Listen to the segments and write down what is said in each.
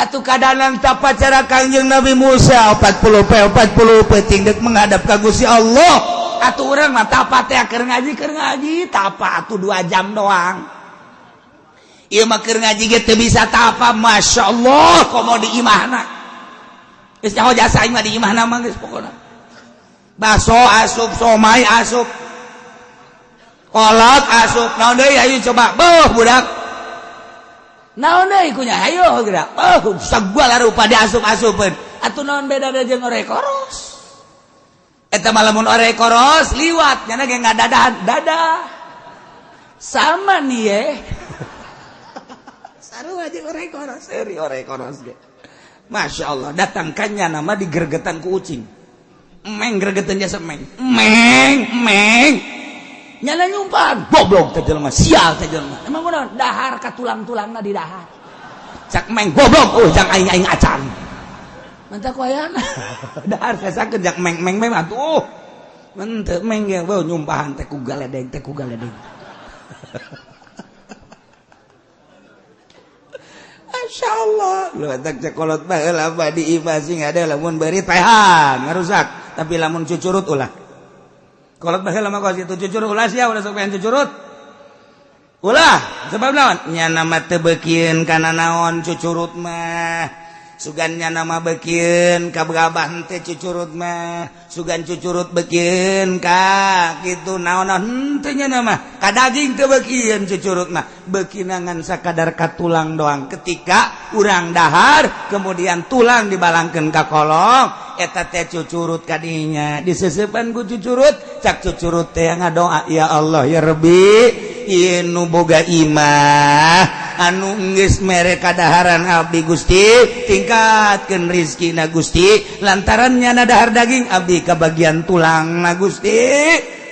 atuh kadanan tapacara Kangjeng Nabi Musa 40 peting dek menghadap ka Gusti Allah atuh urang mah tapat teh keur ngaji tapa atuh 2 jam doang ieu mah keur ngaji ge teu bisa tapa masyaallah komo di imahna geus nyaho jasa aing mah di imahna mah geus pokona baso asup somai asup kolot asup naon deui ayo coba beuh budak naon deui kunya hayo geura sagala rupa diasup-asupkeun atuh naon bedana jeung orek koros eta mah lamun orek koros liwat nya ge ngadadahan dadah sama nih ye sarua jeung orek koros eri orek koros ge masyaallah datangkannya nama digergetan ku ucing meng gregetan jasa meng nyana nyumpaan goblok teh jelema sial teh jelema emang kunaon dahar ka tulang-tulangna di dahar cak meng goblok jang aing acan mantap ku ayana dahar sasakeun jak meng atuh mun teu meng ge nyumpahan teh ku galedeng masyaallah lu tak cekolot baheula badi imah sing ada lamun beurit pehan ngarusak tapi lamun cucurut ulah kolot baheula mah kos itu cucurut ulah sia ulah sok pengen cucurut ulah sebab naon nya nama teu beukieun kana naon cucurut mah sugan nya nama beukieun ka babah teh cucurut mah sugan cucurut beukieun ka kitu naon teu nya nama ka daging teu beukieun cucurut mah beukina ngan sakadar ka tulang doang ketika urang dahar kemudian tulang dibalangkeun ka kolong eta teh cucurut kadinya diseseupan ku cucurut cak cucurut teh ngadoa ya Allah ya Rabbi ieu nu boga imah anu geus mere kadaharan abdi Gusti tingkatkeun rezekina Gusti lantaran nyana dahar daging abdi ka bagian tulangna Gusti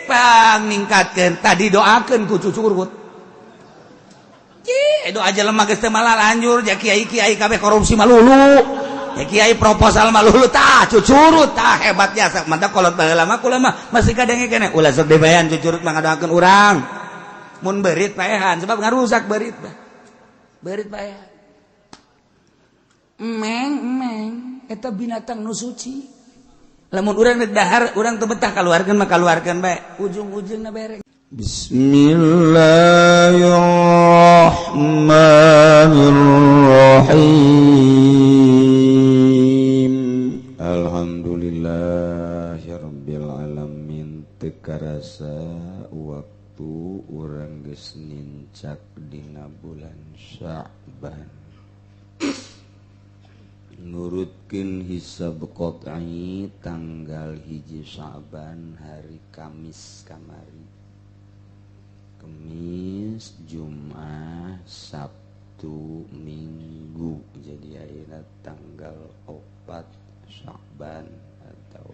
paningkatkeun tadi doakeun ku cucurut doa aja lemah geus teu malah lanjur ja kiai-kiai kabeh korupsi malulu ya kiai proposal malulu tah cucurut tah hebat jasa mantap kolot baheula mah kula mah masih kadenge keneh ulah sok dibayan cucurut mah ngadoakeun urang mun beurit paehan sebab ngarusak beurit paehan meng eta binatang nu suci lamun urang rek dahar urang teu betah kaluarkeun mah kaluarkeun bae ujung-ujungna bereng Bismillahirrahmanirrahim Alhamdulillahirabbil alamin teu karasa waktu urang geus nincak dina bulan Sya'ban nurutkeun hisab qat'i tanggal 1 Sya'ban hari Kamis kamari Kamis, Jumat, Sabtu, Minggu jadi ayeuna tanggal 4 Sya'ban atau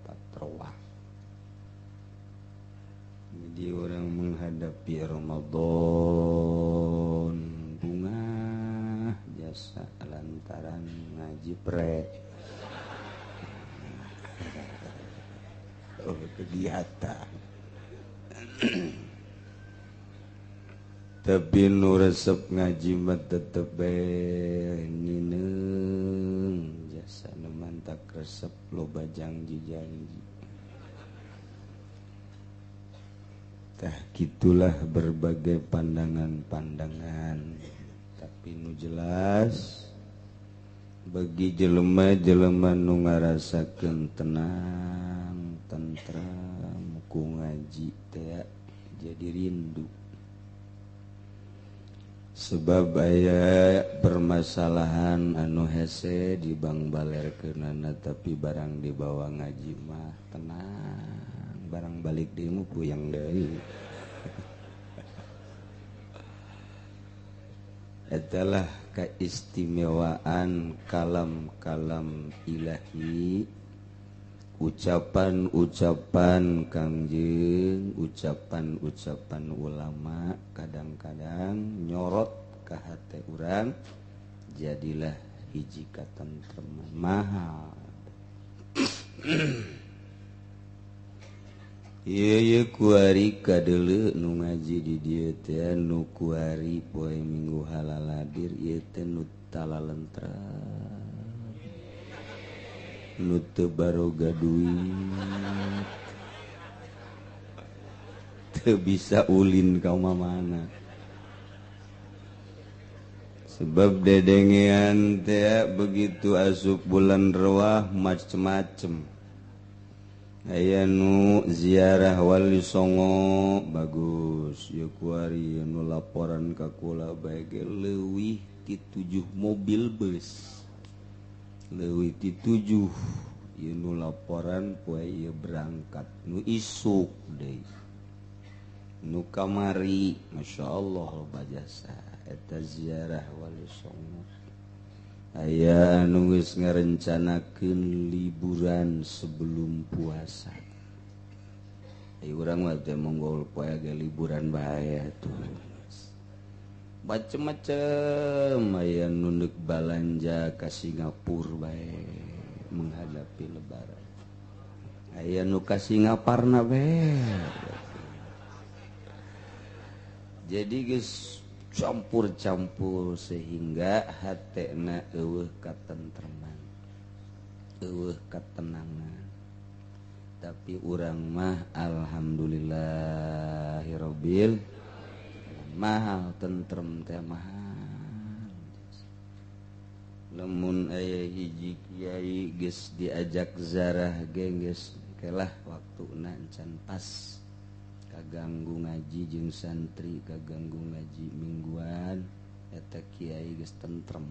4 Rewah jadi orang menghadapi Ramadan bunga jasa lantaran ngaji kegiatan tapi nu resep ngaji mah tetep bae ngineung jasa nu mantak resep loba janji-janji tah gitulah berbagai pandangan-pandangan tapi nu jelas bagi jelema-jelema nu ngarasakeun tenang tentram ku ngaji teh jadi rindu sebab aya permasalahan anu hese di bang balerkeunana tapi barang dibawa ngaji mah tenang barang balik dimu puyang deui etalah keistimewaan kalam-kalam ilahi ucapan-ucapan Kangjeng, ucapan-ucapan ulama kadang-kadang nyorot ka hate urang jadilah hiji katentreman mahal. Ieu kuari kadeuleu nu ngaji di dieu teh nu kuari poe Minggu halaladir ieu teh nu talalentra nu teu baroga duit teu bisa ulin ka mana sebab dedengean teh begitu asup bulan Rewah macem-macem aya nu ziarah Wali Songo bagus ieu kuari nu laporan ka kula bae ge leuwih ti 7 mobil bus leuwih ti 7 ieu nu laporan poe ieu berangkat nu isuk deui nu kamari masyaallah loba jasa eta ziarah Wali Songo aya anu geus ngarencanakeun liburan sebelum puasa ai urang mah teh monggo poe ge liburan bae atuh macem-macem aya nu neuk balanja ka Singapura bae menghadapi lebaran aya nu ka Singaparna bae jadi geus campur-campur sehingga hatena eueuh katentreman eueuh katenangan tapi urang mah alhamdulillahirabbil mahal tentrem teh mahal lamun aya hiji kiai geus diajak zarah ge geus kelah waktuna encan pas kaganggu ngaji jeung santri kaganggu ngaji mingguan eta kiai geus tentrem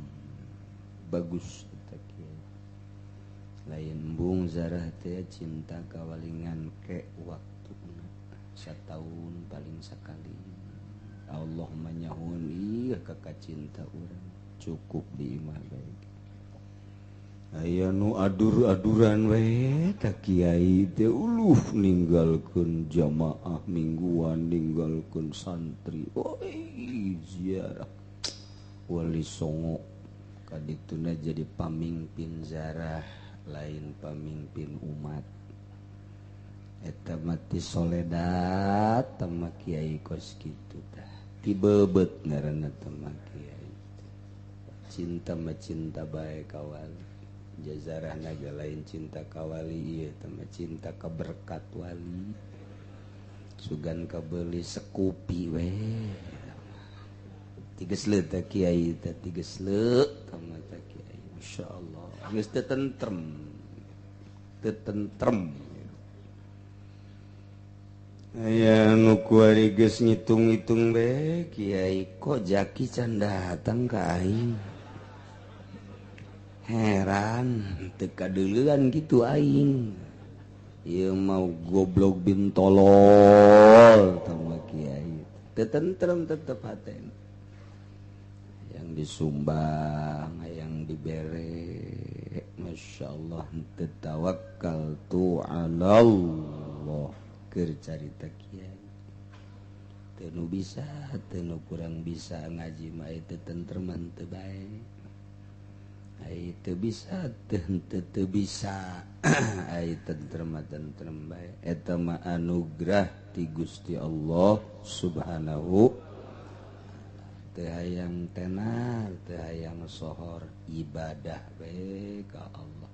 bagus eta kiai lain embung zarah teh cinta kawalingan ke waktuna sataun paling sakali Allah manyahun ieu ka cinta urang cukup di imah bae aya nu adur-aduran we tak kiai teh uluh ninggalkeun jamaah mingguan ninggalkeun santri oi ziarah Wali Songo kadituna jadi pamimpin zarah lain pamimpin umat eta mati soledad tama kiai kos kitu tah tibebet ngaranna tama kiai cinta mah cinta bae kawali jazarah naga lain cinta kawali ieu teh cinta ka berkat wali sugan kabeuli sekupi we tigeusleut teh kiai teh tigeusleut tama teh kiai masyaallah geus teu tentrem aya nu kuari geus ngitung-ngitung we kiai kok jaki can datang ka aing heran teu kadeulean kitu aing ieu mau goblok bin tolol tama kiai teu tentrem tetep hatena yang disumbang yang dibere masyaallah teu tawakkaltu 'ala Allah keur carita kiai teu nu bisa teu nu kurang bisa ngaji mah teu tentreman teu bae ai teu bisa teu bisa ai tentrem bae eta mah anugerah ti Gusti Allah subhanahu teu hayang tenar teu hayang sohor ibadah bae ka Allah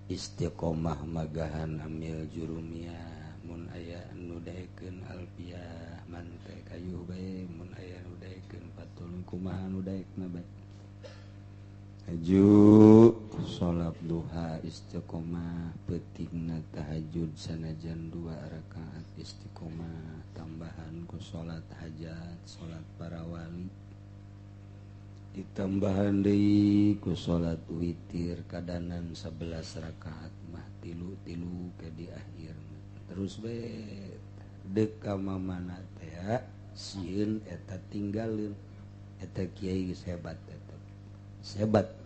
istiqomah magahan amil jurumiyah mun aya nu daekeun alfiah mante kayu bae mun aya nu daekeun patul kumaha nu daekna bae haju salat duha istiqomah pentingna tahajud sanajan 2 rakaat istiqomah tambahan ku salat hajat salat para wali ditambahan deui ku salat witir kadanan 11 rakaat mah tilu-tilu ke di akhir terus bae deuk ka mamana teh sieun eta tinggalin eta kiai geus hebat eta hebat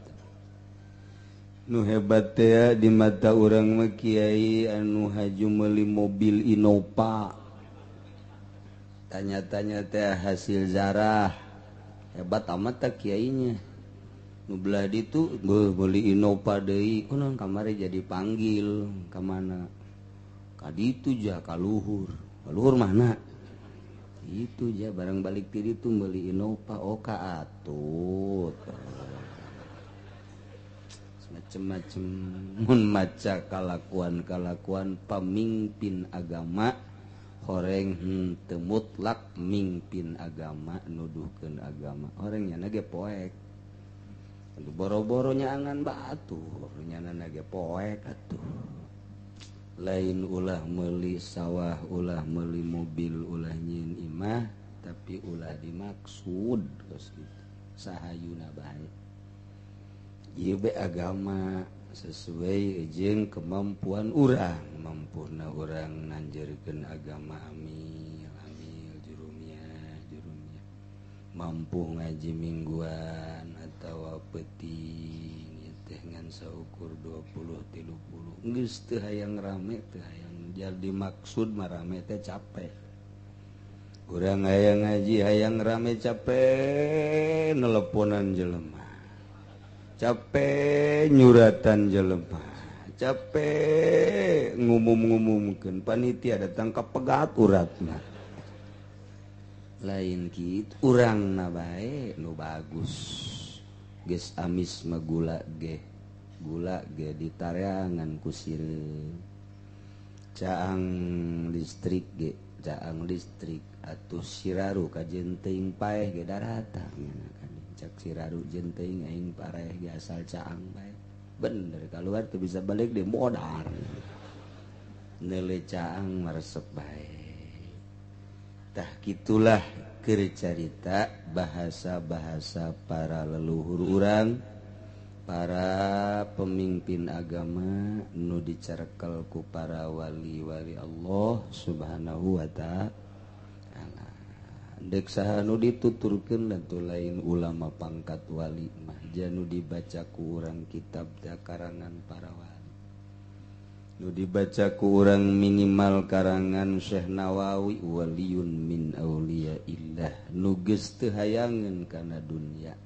nu hebat teh di mata urang mah kiai anu haju meuli mobil Innova tanya-tanya teh hasil zarah hebat amat tak kiainya nu belah ditu meuli Innova deui kunaon kamari jadi panggil ka mana ka ditu jah ka luhur mana itu jah barang balik ti ditu meuli Innova oh ka Atut macem-macem mun maca kalakuan pamimpin agama horeng teu mutlak mimpin agama nuduhkeun agama horengnya ge poek boro-boro nyaangan batur nyana ge poek atuh lain ulah meuli sawah ulah meuli mobil ulah nyin imah tapi ulah dimaksud geus kitu sahayuna bae ieu be agama sesuai jeung kemampuan urang mampuna urang nanjeurkeun agama amil jurumnya mampu ngaji mingguan atawa peuting teh ngan saukur 20-30 geus teu hayang rame teu hayang jadi maksud mah rame teh capek urang hayang ngaji hayang rame capek nelponan jelema capek nyuratan jelema capek ngumum-ngumumkeun panitia datang ka pegat uratna lain kitu urangna bae nu bagus geus amis mah gula ge ditareangan ku sireun caang listrik atuh siraru ka jenteing paeh ge daratang cak siraru jenteing aing paeh ge asal caang bae bener kaluar teu bisa balik deh modal neule caang maresep bae tah kitulah keur carita bahasa-bahasa para leluhur urang para pemimpin agama nu dicarekel ku para wali-wali Allah Subhanahu wa ta'ala dek saha nu dituturkeun dan tu lain ulama pangkat wali mah janu dibaca ku urang kitab da karangan para wali nu dibaca ku urang minimal karangan Syekh Nawawi waliyun min auliyaillah nu geus teu hayangeun kana dunya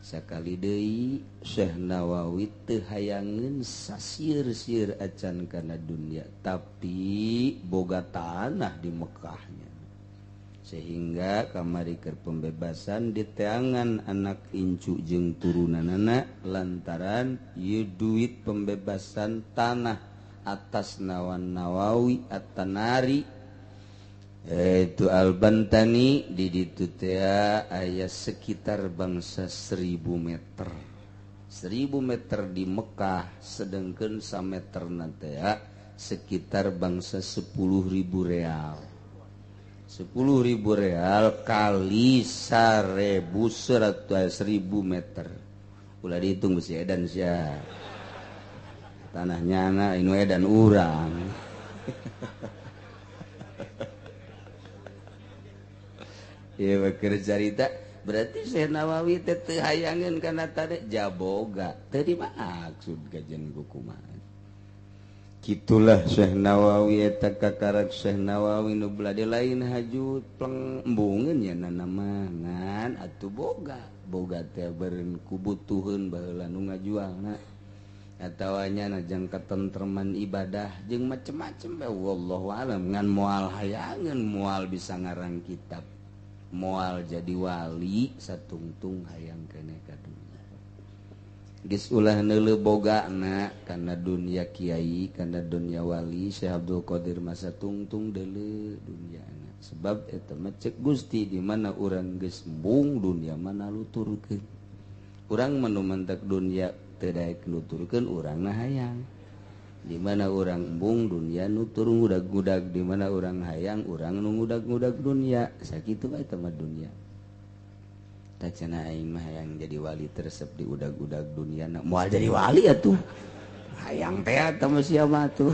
sakali deui Syekh Nawawi teu hayangeun sasieur-sieur acan kana dunya tapi boga tanah di Mekahnya sehingga kamari keur pembebasan di teangan anak incu jeung turunanana lantaran ieu duit pembebasan tanah atas nawan Nawawi at-Tanari itu Al-Bantani di ditu teh aya sekitar bangsa 1000 meter 1000 meter di Mekah sedengkeun sameterna teh sekitar bangsa 10.000 real 10.000 real kali 1.100 meter ulah dihitung besi edan sia tanahnya na inu edan urang ya keur carita berarti Syekh Nawawi teh teu hayangeun kana tadi jaboga teu dimaksud kajen kumaha kitulah Syekh Nawawi eta kakarak Syekh Nawawi nu bade lain hajut pleng embungeun nya nama ngan atuh boga teh beureun kubutuheun baheula nu ngajualna atawa nya najang katentreman ibadah jeung macem-macem bae wallahu alam ngan moal hayangeun moal bisa ngarang kitab moal jadi wali satungtung hayang keneh ka dunya geus ulah neuleuh bogana kana dunya kiai kana dunya wali Syekh Abdul Qadir masa tungtung deuleu dunyana sebab eta mah ceuk Gusti di mana urang geus embung dunya mana nuturkeun urang manu mentek dunya teu daek nuturkeun urangna hayang di mana urang embung dunya nutur ngudag-ngudag di mana urang hayang urang nu ngudag-ngudag dunya sakitu bae eta mah dunya tak cenah aing mah hayang jadi wali tersep di udag-udag dunia na moal jadi wali atuh hayang teh eta mah sia mah tuh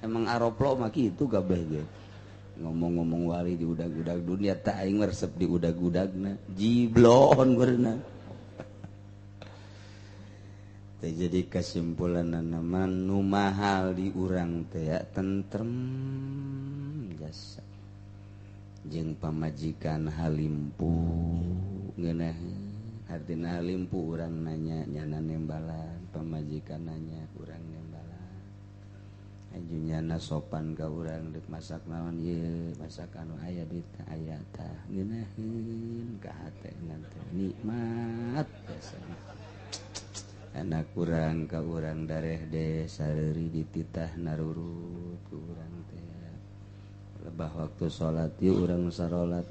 emang aroplo mah kitu kabeh ge ngomong-ngomong wali di udag-udag dunia tak aing resep di udag-udagna jiblon beurna teh jadi kesimpulanna nama nu mahal di urang teh tentrem jasa jeung pamajikan halimpu ngeunah artina halimpu urang nanya nyana nembalan pamajikan nanya urang nembalan ajunyana sopan ka urang deuk masak naon ieu masak anu aya duit aya tah ngeunaheun ka hate ngan teh nikmat biasana anak kurang ka urang dareh de sareri dititah narurut ku urang teh lebah waktu salat ieu urang sarolat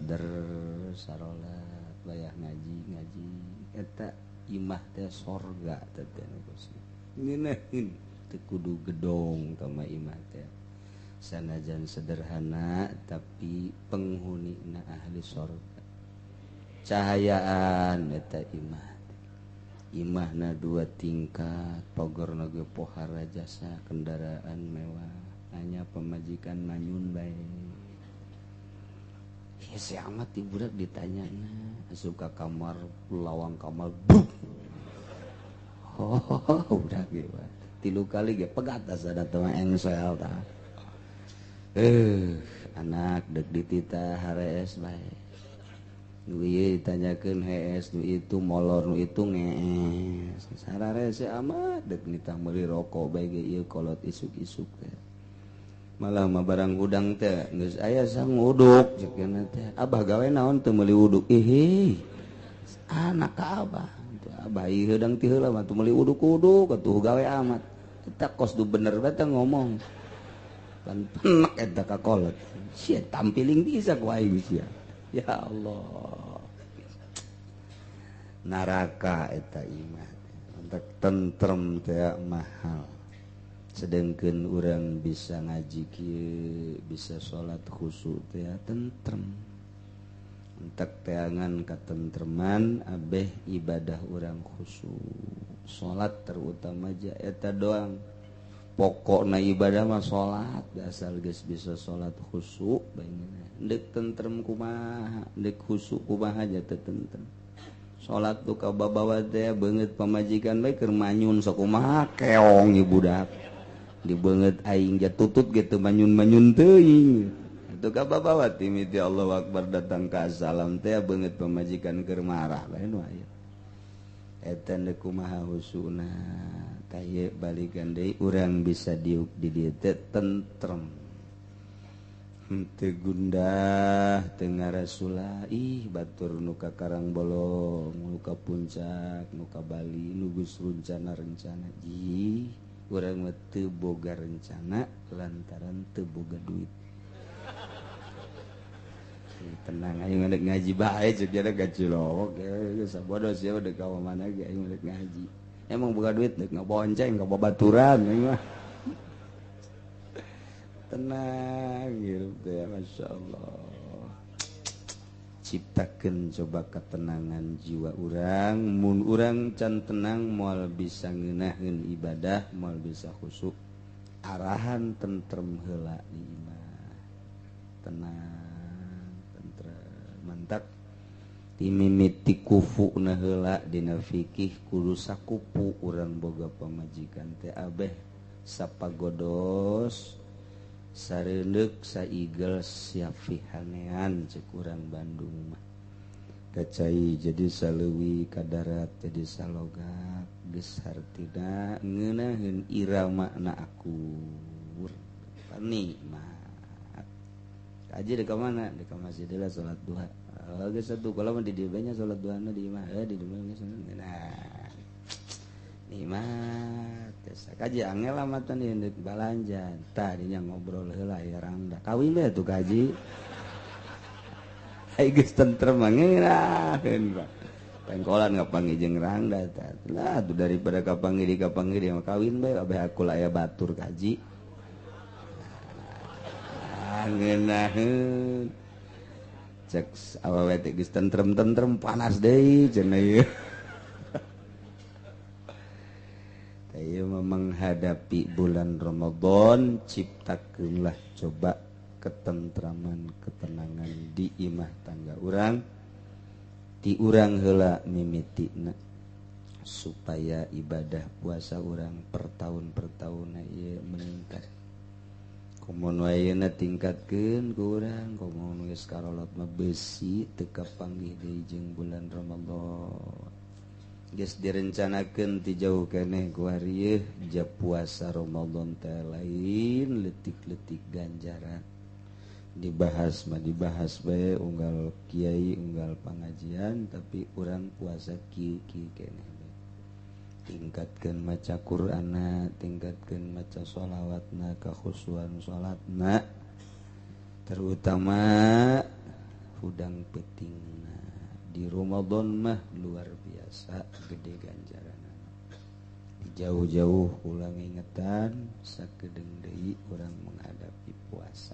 sarolat bayah ngaji eta imah teh sorga teh ngeunaheun teu kudu gedong kama imah teh sanajan sederhana tapi penghunina ahli sorga cahayaan eta imahna 2 tingkat pogorna ge pohara jasa kendaraan mewah hanya pemajikan manyun bae ya si amat ti budak ditanyana asup ka kamar lawang kamar buk udah ge 3 kali ge pegat asa datang engsel tah anak dek dititah harees bae nu ieu ditanyakeun hees nu itu molor nu itu ngees sararese amat dek nitah meuli rokok bae ge ieu kolot isuk-isuk teh malah mah barang udang teh geus aya sang uduk ceukna teh abah gawe naon teu meuli uduk anak ka abah abah ieu heudang ti heula mah teu meuli uduk-uduk atuh gawe amat eta kos du bener bae teh ngomong pan penek eta ka kolot sia tampiling bisa ku aing sia ya Allah naraka eta imah untuk tentrem teh mahal sedengkeun urang bisa ngaji kieu bisa salat khusyuk teh tentrem entek teangan katentreman abeh ibadah urang khusyuk salat terutama aja eta doang pokokna ibadah mah salat asal geus bisa salat khusyuk bae dek tentrem kumaha dek khusyuk kumaha aja teu tentrem salat tu ka babawa teh beungeut pamajikan bae keur manyun sakumaha keong ieu budak dibeungeut aing ja tutut ge teu manyun-manyun teuing atuh ka babawa ti miti Allahu Akbar datang ka salam teh beungeut pamajikan keur marah bae nu aya eta deuk kumaha khusyukna tah ieu balikan deui urang bisa diuk di dieu teh tentrem teu gundah teu ngarasula ih batur nu ka Karangbolong nu ka Puncak nu ka Bali nu geus rencana urang mah teu boga rencana lantaran teu boga duit tenang aing ngadek ngaji bae ceuk jana gacilok geus sabodo sia udah ka mana ge aing ngadek ngaji emang boga duit deuk ngabonceng ka babaturan aing mah tenang hirup teh Masya Allah ciptakeun coba ketenangan jiwa urang mun urang can tenang moal bisa ngeunaheun ibadah moal bisa khusyuk arahan tentrem heula di imah tenang tentrem mantap timimiti kufuna heula dina fikih kudu sakupu urang boga pamajikan teh abeh sapagodos sareundeuk saigel siafihanean ceuk urang Bandung mah kacai jadi saleuwi ka darat jadi salogak geus hartina ngeunaheun iramana akur nikmat kaji deuk ka mana deuk ka masjid heula salat duha geus atuh kala mah di dieu nya salat duhana di imah di dieu geus nah nikmat kaji angel amat nih untuk balanja tadinya ngobrol heula ya rangda kawin deh tuh kaji ai geus tentrem ngeunaheun Pak pengkolan ngapangi jeung rangda tah lah tuh daripada kapangi di mah kawin bae abeh aku aya batur kaji ngeunaheun cek awewe teh geus tentrem panas deui cenah ieu ayo menghadapi bulan Ramadan ciptakeunlah coba ketentraman ketenangan di imah tangga urang ti urang heula mimitina supaya ibadah puasa urang per tahun ieu meningkat kumun wayeuna tingkatkeun ku urang kumun geus karolot mah beusi teu kapanggih deui jeung bulan Ramadan geus direncanakeun ti jauh keneh ku ari ja puasa Ramadan teh lain leutik-leutik ganjaran dibahas bae unggal kiai unggal pangajian tapi urang puasa kieu keneh tingkatkeun maca Qur'anna, tingkatkeun maca sholawatna, kakhusyuan salatna, terutama hudang petingna di Ramadan mah luar biasa gede ganjaranna. Jauh-jauh ulang ingetan sakedeung deui urang menghadapi puasa.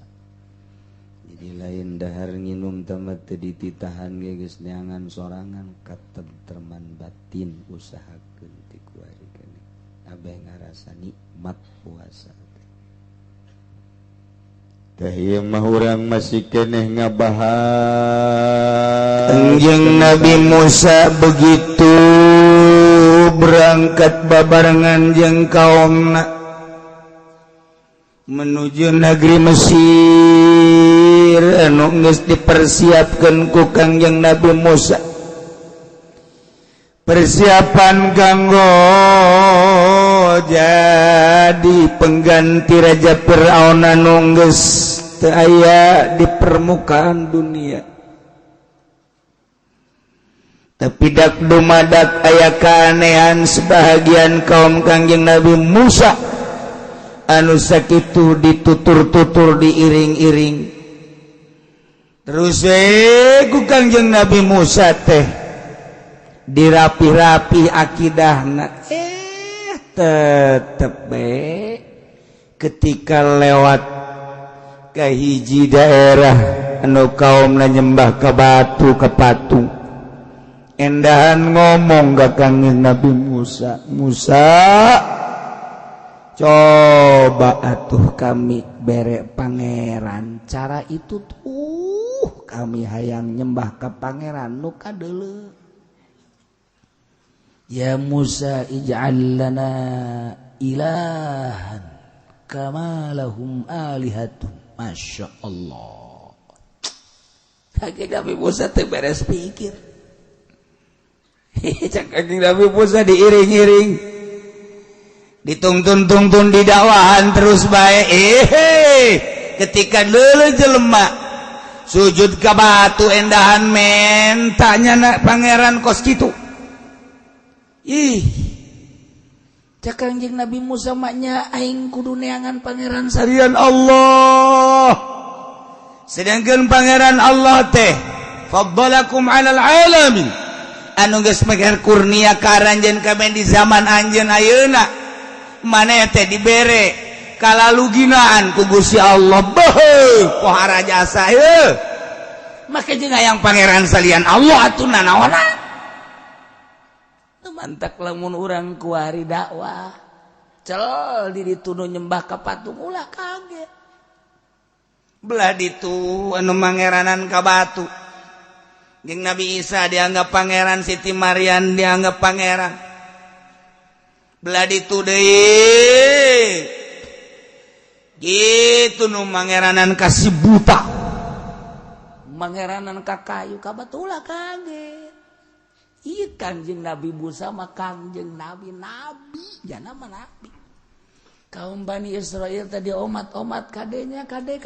Jadi lain dahar nginum tamat teu dititahan ge geus neangan sorangan katentreman batin usahakeun ti kuari keneh. Abeh ngarasa nikmat puasa. Tah ieu mah urang masih keneh ngabahas Kangjeng Nabi Musa begitu berangkat babarengan jeung kaumna menuju negeri Mesir anu geus dipersiapkeun ku Kangjeng Nabi Musa. Persiapan kanggo jadi pengganti Raja Fir'aun anu geus teu aya di permukaan dunia. Tapi dak dumadak aya keanehan sebahagian kaum Kangjeng Nabi Musa anu sakitu ditutur-tutur diiring-iring. Terus ku Kangjeng Nabi Musa teh dirapi-rapi akidahna. Tetep ketika lewat ke hiji daerah anu kaumna nyembah ka batu ka patung, endahan ngomong ka Kangjeng Nabi Musa, Musa, coba atuh kami bere pangeran. Cara itu tuh kami hayang nyembah ka pangeran nu kadeuleu. Ya Musa ij'al lana ilahan kama lahum alihatun. Masya Allah. Kangjeng Nabi Musa teu beres pikir. Kangjeng Nabi Musa diiring-iring, dituntun-tuntun di dakwahan terus bae. Ketika leuleuh jelema sujud ka batu endahan men tanya pangeran kos kitu. Cak Kangjeng Nabi Musa maknya aing kudu neangan pangeran sarian Allah. Sedangkan pangeran Allah teh faddalakum 'alal 'alamin. Anu geus megar kurnia ka aranjeun kabeh di zaman anjeun ayeuna. Maneh teh dibere kalaluginaan ku Gusti Allah. Beuh, pohara jasa ieu. Make jeung hayang pangeran salian Allah atuh nanaonna. Mantak lamun urang kuari dakwah cel dituduh nyembah ka patung ulah kaget. Belah ditu anu mangeranan ka batu jeung Nabi Isa dianggap pangeran, Siti Maryam dianggap pangeran. Belah ditu deui gitu nu mangeranan ka si buta, mangeranan ka kayu ka batu ulah kaget. Iya Kangjeng Nabi Musa mah Kangjeng Nabi jana mah Nabi. Kaum Bani Israel tadi omat kadenya kade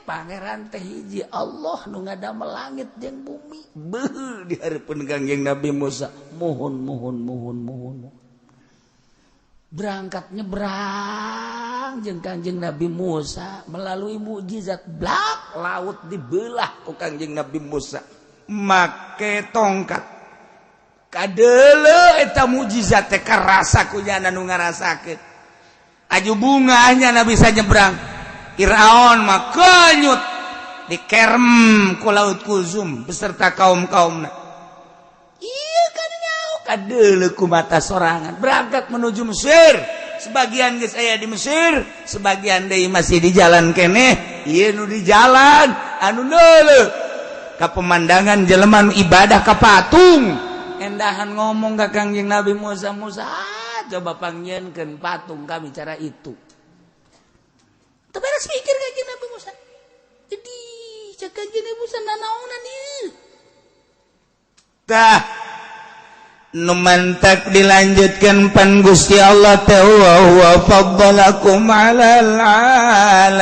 pangeran teh hiji Allah nu ngadamel langit jeung bumi. Beuh di hareupeun Kangjeng Nabi Musa mohon. Berangkat nyebrang jeung Kangjeng Nabi Musa melalui mukjizat blak laut dibelah ku Kangjeng Nabi Musa. Make tongkat kadeuleu eta mukjizat teh karasa ku nya nu ngarasakeun. Aju bunganya na bisa nyebrang. Firaun mah kenyut dikerem ku laut Kulzum beserta kaum-kaumna. Ieu kan nyaho kadeuleu ku mata sorangan berangkat menuju Mesir. Sebagian geus aya di Mesir, sebagian deui masih di jalan keneh. Ieu nu di jalan anu deuleu ka pemandangan jelema ibadah ka patung. Endahan ngomong ka Kangjeng Nabi Musa, coba panggieunkeun patung kami cara itu. Teu beres pikir Kangjeng Nabi Musa. Jadi cak Kangjeng Nabi Musa nanaonan ieu. Tah nu mantak dilanjutkeun pan Gusti Allah teh wa huwa faddalakum 'alal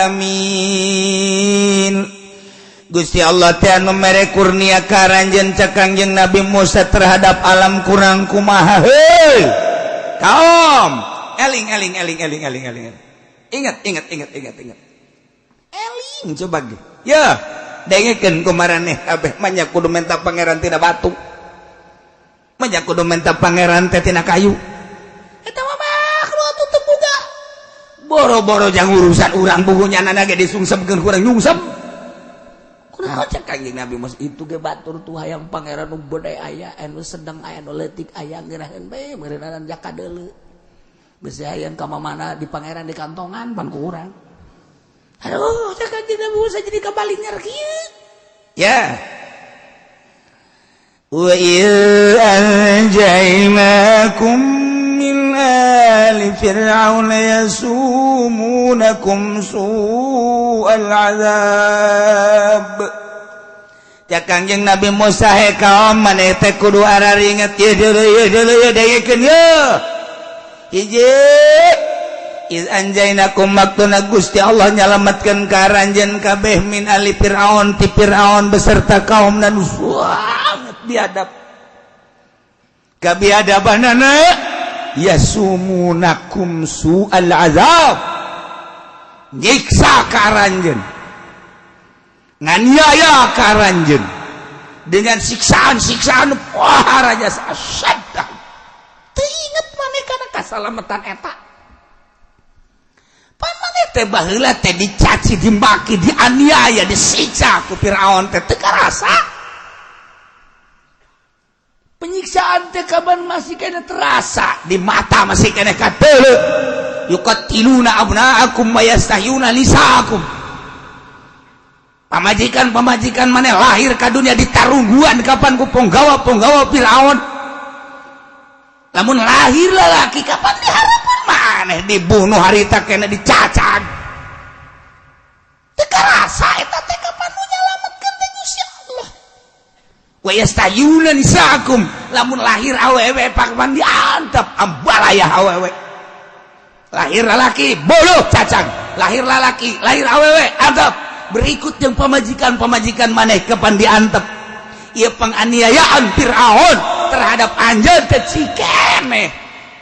'alamin. Gusti Allah teh anu mere kurnia karanjeun ca Kangjeng Nabi Musa terhadap alam kurang kumaha heuh kaum eling ingat eling coba ge ya dengekeun kumaraneh kabeh manya kudu menta pangeran tina batu manya kudu menta pangeran teh tina kayu eta mah makhluk atuh teu boga boro-boro jang urusan urang bukunya nana ge disungsepkeun kurang nyungsep. Kocak Kangjeng Nabi Musa itu ge batur tuh hayang pangeran nu beude aya anu sedeng aya nu leutik aya geuraheun bae meureunana jaka deuleu geus hayang ka mana di pangeran di kantongan pan ku urang aduh cak Kangjeng Nabi Musa jadi kabalinger kieu ya wa anjaynakum min ali fir'auna yasumunakum su'al azab ya Kangjeng Nabi Musa he kaum maneh teh kudu araringet ye deuleu dengekeun ye hiji iz anjaynakum maktuna Gusti Allah nyalametkeun ka ranjeun kabeh min ali fir'aun ti fir'aun beserta kaumna nu sangat biadab kabiadabanana yasumunakum su'al azab nyiksa ka ranjeun nganiaya ka ranjeun dengan siksaan-siksaan wah raja asyaddah teu inget maneh kana kasalametan eta pan maneh teh baheula teh dicaci dimaki dianiaya disiksa ku Firaun teh teu karasa penyiksaan teh kaban masih kena terasa di mata masih kena kadeuleu yuqatiluna abnaakum wa yastahyuna nisaakum pamajikan maneh lahir ka dunia ditarungguan kapan ku punggawa Firaun lamun lahir lalaki kapan diharapkeun maneh dibunuh harita kena dicacag teu karasa eta teh kapan nu nyalametkeun teh Gusti Allah wa yastayuna nisaakum lamun lahir awewe pakman diantep ambalaya awewe lahir lalaki buluh cacang lahir lalaki lahir awewe antep berikut yang pemajikan maneh kapan diantep ieu penganiayaan Firaun terhadap anjeun teh cikene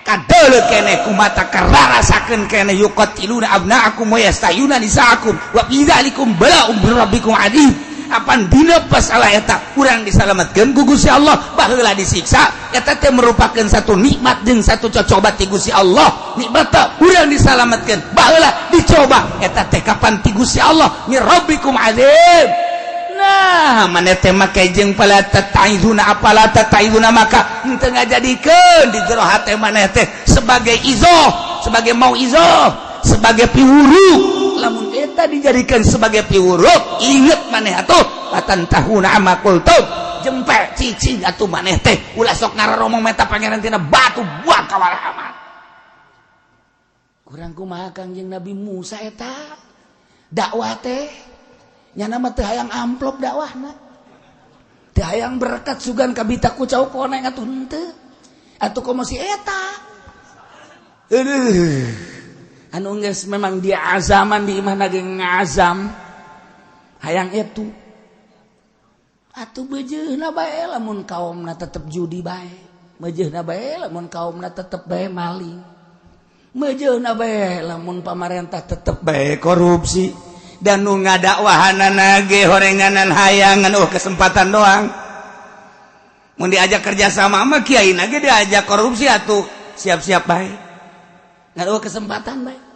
kadeuleu keneh kumata kararasakeun keneh yuqatiluna abnaakum wa yastayuna nisaakum wa bidzalikum bala'um birabbikum adzim apan dina pasalah eta urang disalametkeun ku Gusti Allah baheula disiksa eta teh merupakan satu nikmat jeung satu cocoba ti Gusti Allah nikmat urang disalametkeun baheula dicoba eta teh kapan ti Gusti Allah mi rabbikum adzim nah maneh teh make jeung pala tataizuna apala tataizuna maka henteu ngajadikeun di jero hate maneh teh sebagai izoh sebagai mauizah sebagai piwuru lamun eta dijadikan sebagai piwurup inget maneh atuh patantahuna ama qultum jempe cicing atuh maneh teh ulah sok ngararomong meta pangeran tina batu buang ka walahaman kurang kumaha Kangjeng Nabi Musa eta dakwah teh nyana mah teu hayang amplop dakwahna teu hayang berkat sugan ka bita kucau koneng atuh henteu atuh komo si eta anu geus memang dia azaman di imah lagi ngazam hayang itu atuh bejeuna bae lamun kaumna tetep judi bae bejeuna bae lamun kaumna tetep bae maling bejeuna bae lamun pamarentah tetep bae korupsi dan nu ngadakwahanana ge horenganan hayangan kesempatan doang mun diajak kerja sama mah kiaina ge diajak korupsi atuh siap-siap bae ngaruh kesempatan bae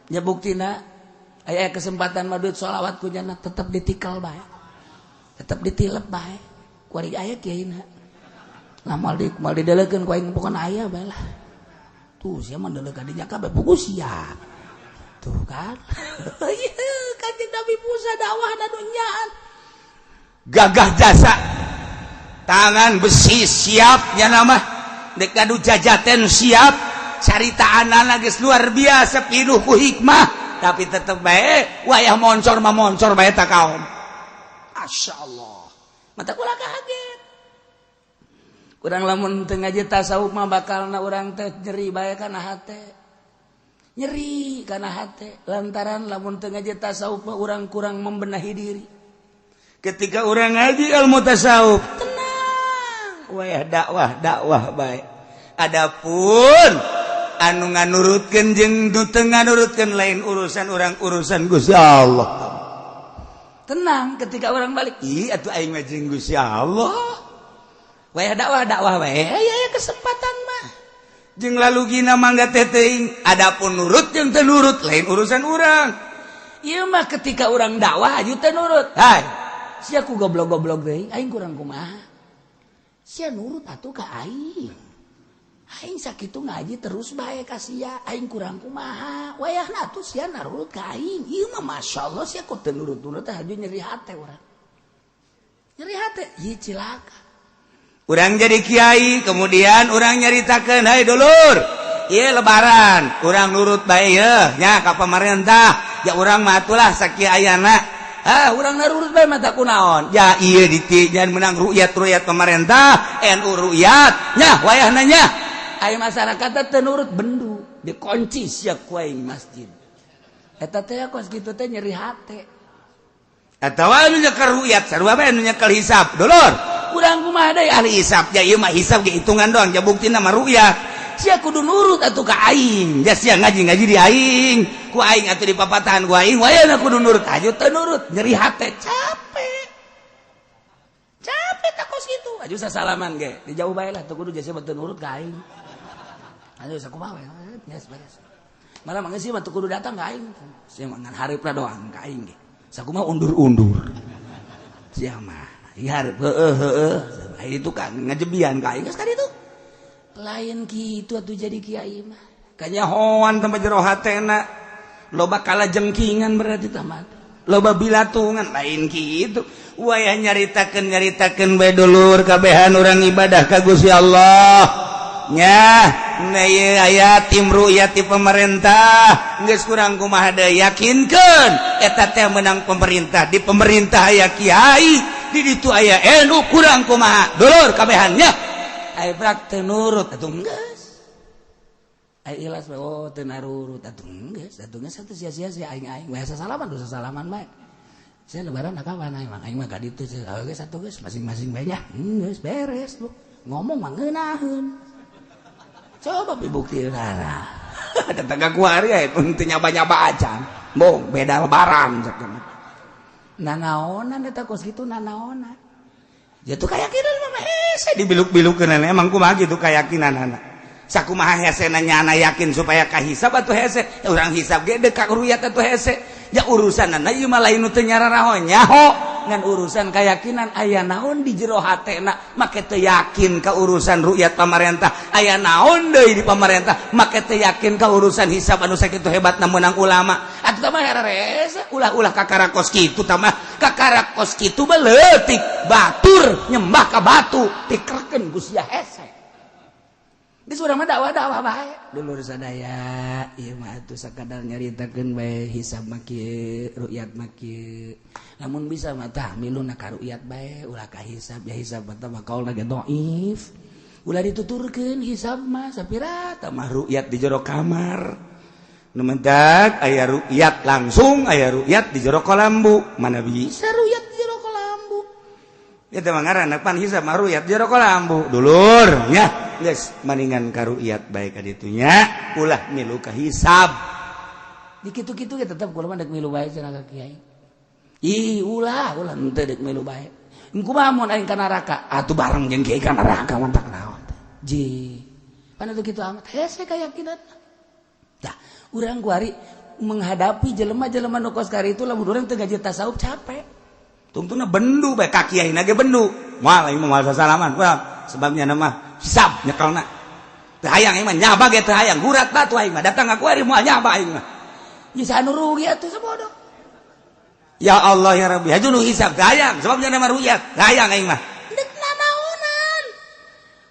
nya buktina aya kesempatan mah duit sholawat ku jana tetep ditikal bae tetep ditilep bae ku ari aya kiaina lamal didelekeun ku aing pokona aya bae lah tuh sia mah deleuk ka dinya kabeh pugu sia tuh kan Kanjeng Nabi Musa dakwah dan dunyaan gagah jasa tangan besi siap nya nama dek kadu jajaten siap carita anak geus luar biasa pinuh ku hikmah tapi tetep bae wayah moncor mah moncor bae ta kaum masyaallah mata kula kaget urang lamun teu ngaji tasawuf mah bakalna urang teh nyeri bae kana hate nyeri kana hate lantaran lamun teu ngaji tasawuf mah urang kurang membenahi diri ketika orang ngaji ilmu tasawuf tenang wayah dakwah baik adapun anu nganurutkeun jeung nu teu nganurutkeun lain urusan orang urusan Gusti Allah tenang ketika orang balik atuh aing mah jeung Gusti Allah wayah dakwah bae aya kesempatan mah jeung lalugina mangga teh teuing adapun nurut jeung teu nurut lain urusan urang ieu mah ketika orang dakwah aju teu nurut hai sia ku goblok-goblok deui aing kurang kumaha sia nurut atuh ka aing aing sakitu ngaji terus bae ka sia aing kurang kumaha wayahna atuh sia narurut ka aing ieu mah masyaallah sia ku teu nurut-nurut teh aju nyeri hate urang nyeri hate ieu cilaka urang jadi kiai kemudian urang nyaritakeun hai dulur ieu lebaran urang nurut bae yeuh nya ka pamarentah ya urang mah atulah sakiayana urang narurut bae mata kunaon ya ieu ditijan menang ru'yat pemerintah NU ru'yat nya wayahna nya aya masyarakat teh nurut bendu dikunci sia ku aing masjid eta teh kos kitu teh nyeri hate atawa anu nyekel ru'yat sarua bae anu nyekel hisab dulur urang kumaha deui ahli hisab ya ieu mah hisab ge hitungan doang ja buktina mah ru'yat sia kudu nurut atuh ka aing ja sia ngaji di aing ku aing atuh di papatahan ku aing wayahna kudu nurut aju teu nurut nyeri hate capek takos kitu aju sasalaman ge dijauh bae lah teu kudu jasa teu nurut ka aing aju sakumaha we beres malah mangga sih mah teu kudu datang ka aing sia mah ngan hareupna doang ka aing ge sakumaha undur-undur sia mah ieu hareup heueuh itu kan ngajebian ka aing geus ka ditu lain gitu atuh jadi kiai mah kanyahoan tempat jero hatena loba kalajengkingan berarti tamat loba bilatungan lain gitu wayah nyaritakeun bae dulur kabehan urang ibadah ka Gusti Allah nya ieu aya tim ru'yat ti pemerintah geus kurang kumaha deui yakinkeun eta teh menang pemerintah di pemerintah aya kiai di ditu aya NU kurang kumaha dulur kabehannya ai brak teu nurut atuh geus ai ilas teu narurut atuh geus atuh sia-sia aing we sasalaman bae saya lebaran kapan aing mah ka ditu geus atuh geus masing-masing bae nya geus beres lu ngomong mah ngeunaheun coba pibuktieuan tetangga kuari aya teu nyaba-nyaba acan bong beda lebaran cenah nanaonan eta kos kitu nanaonan jatuh keyakinan mah hese dibiluk-bilukkeun emang kumaha gitu keyakinan sakumaha hesena nyana yakin supaya kahisab atuh hese urang hisab ge deuk ka ruyat atuh hese ya urusanna ieu mah lain nu teu nyararaho nyaho ngan urusan keyakinan aya naon di jero hatena make teu yakin ka urusan ruyat pamarentah aya naon deui di pamarentah make teu yakin ka urusan hisab anu sakitu hebatna meunang ulama atuh tah mah rese ulah-ulah kakarakos kitu tah mah kakarakos kitu mah leutik batur nyembah ka batu dikerekeun ku sia hese di surah mah dakwah bae dulur sadaya ieu mah atuh sakadar nyaritakeun bae hisab mah kieu ru'yat mah kieu lamun bisa mah tah miluna ka ru'yat bae ulah ka hisab ya hisab tah mah kaulna ge dhaif ulah dituturkeun hisab mah sapira tah mah ru'yat di jero kamar nu mentak aya ru'yat langsung aya ru'yat di jero kolambu mana bisa ru'yat di jero kolambu ya teh mah ngaranna pan hisab mah ru'yat di jero kolambu dulur nya geus maningan ka ru'yat bae ka ditu nya ulah milu ka hisab di kitu-kitu ge tetep kula mah deuk milu bae cenah ka kiai ulah henteu deuk milu bae kumaha mun aing ka neraka atuh bareng jeung kiai ka neraka mantap naon ji pan atuh kitu amat hese keyakinan tah urang kuari menghadapi jelema-jelema nu kos kari itu lamun urang teu ngaji tasawuf capek tungtungna bendu bae ka kiaina ge bendu moal aing moal sasalaman sebabnya nama hisab nyekelna teu hayang aing mah nyaba ge teu hayang gurat batu aing mah datang ka kuari moal nyaba aing mah nya sanu rugi atuh sabodo ya Allah ya Rabbi haju nu hisab teu hayang sebabnya nama ru'yat teu hayang aing mah deuk nanaonan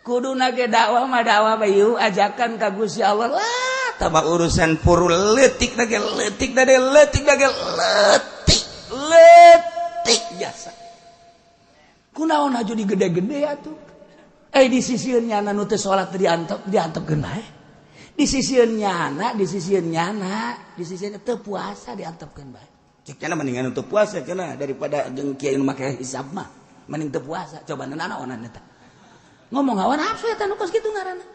kuduna ge dakwah mah dakwah bae ajakan ka Gusti Allah lah tambah urusan puru leutik da ge leutik biasa kunaon haju digede-gede atuh disisieun nyana nu teu salat diantepkeun bae disisieun nyana disisieun teu puasa diantepkeun bae ceknya mendingan untuk puasa cenah daripada jeung kiai nu make hisab mah mending teu puasa coba nanaonan eta ngomong hawa nafsu eta nu kos kitu ngaranna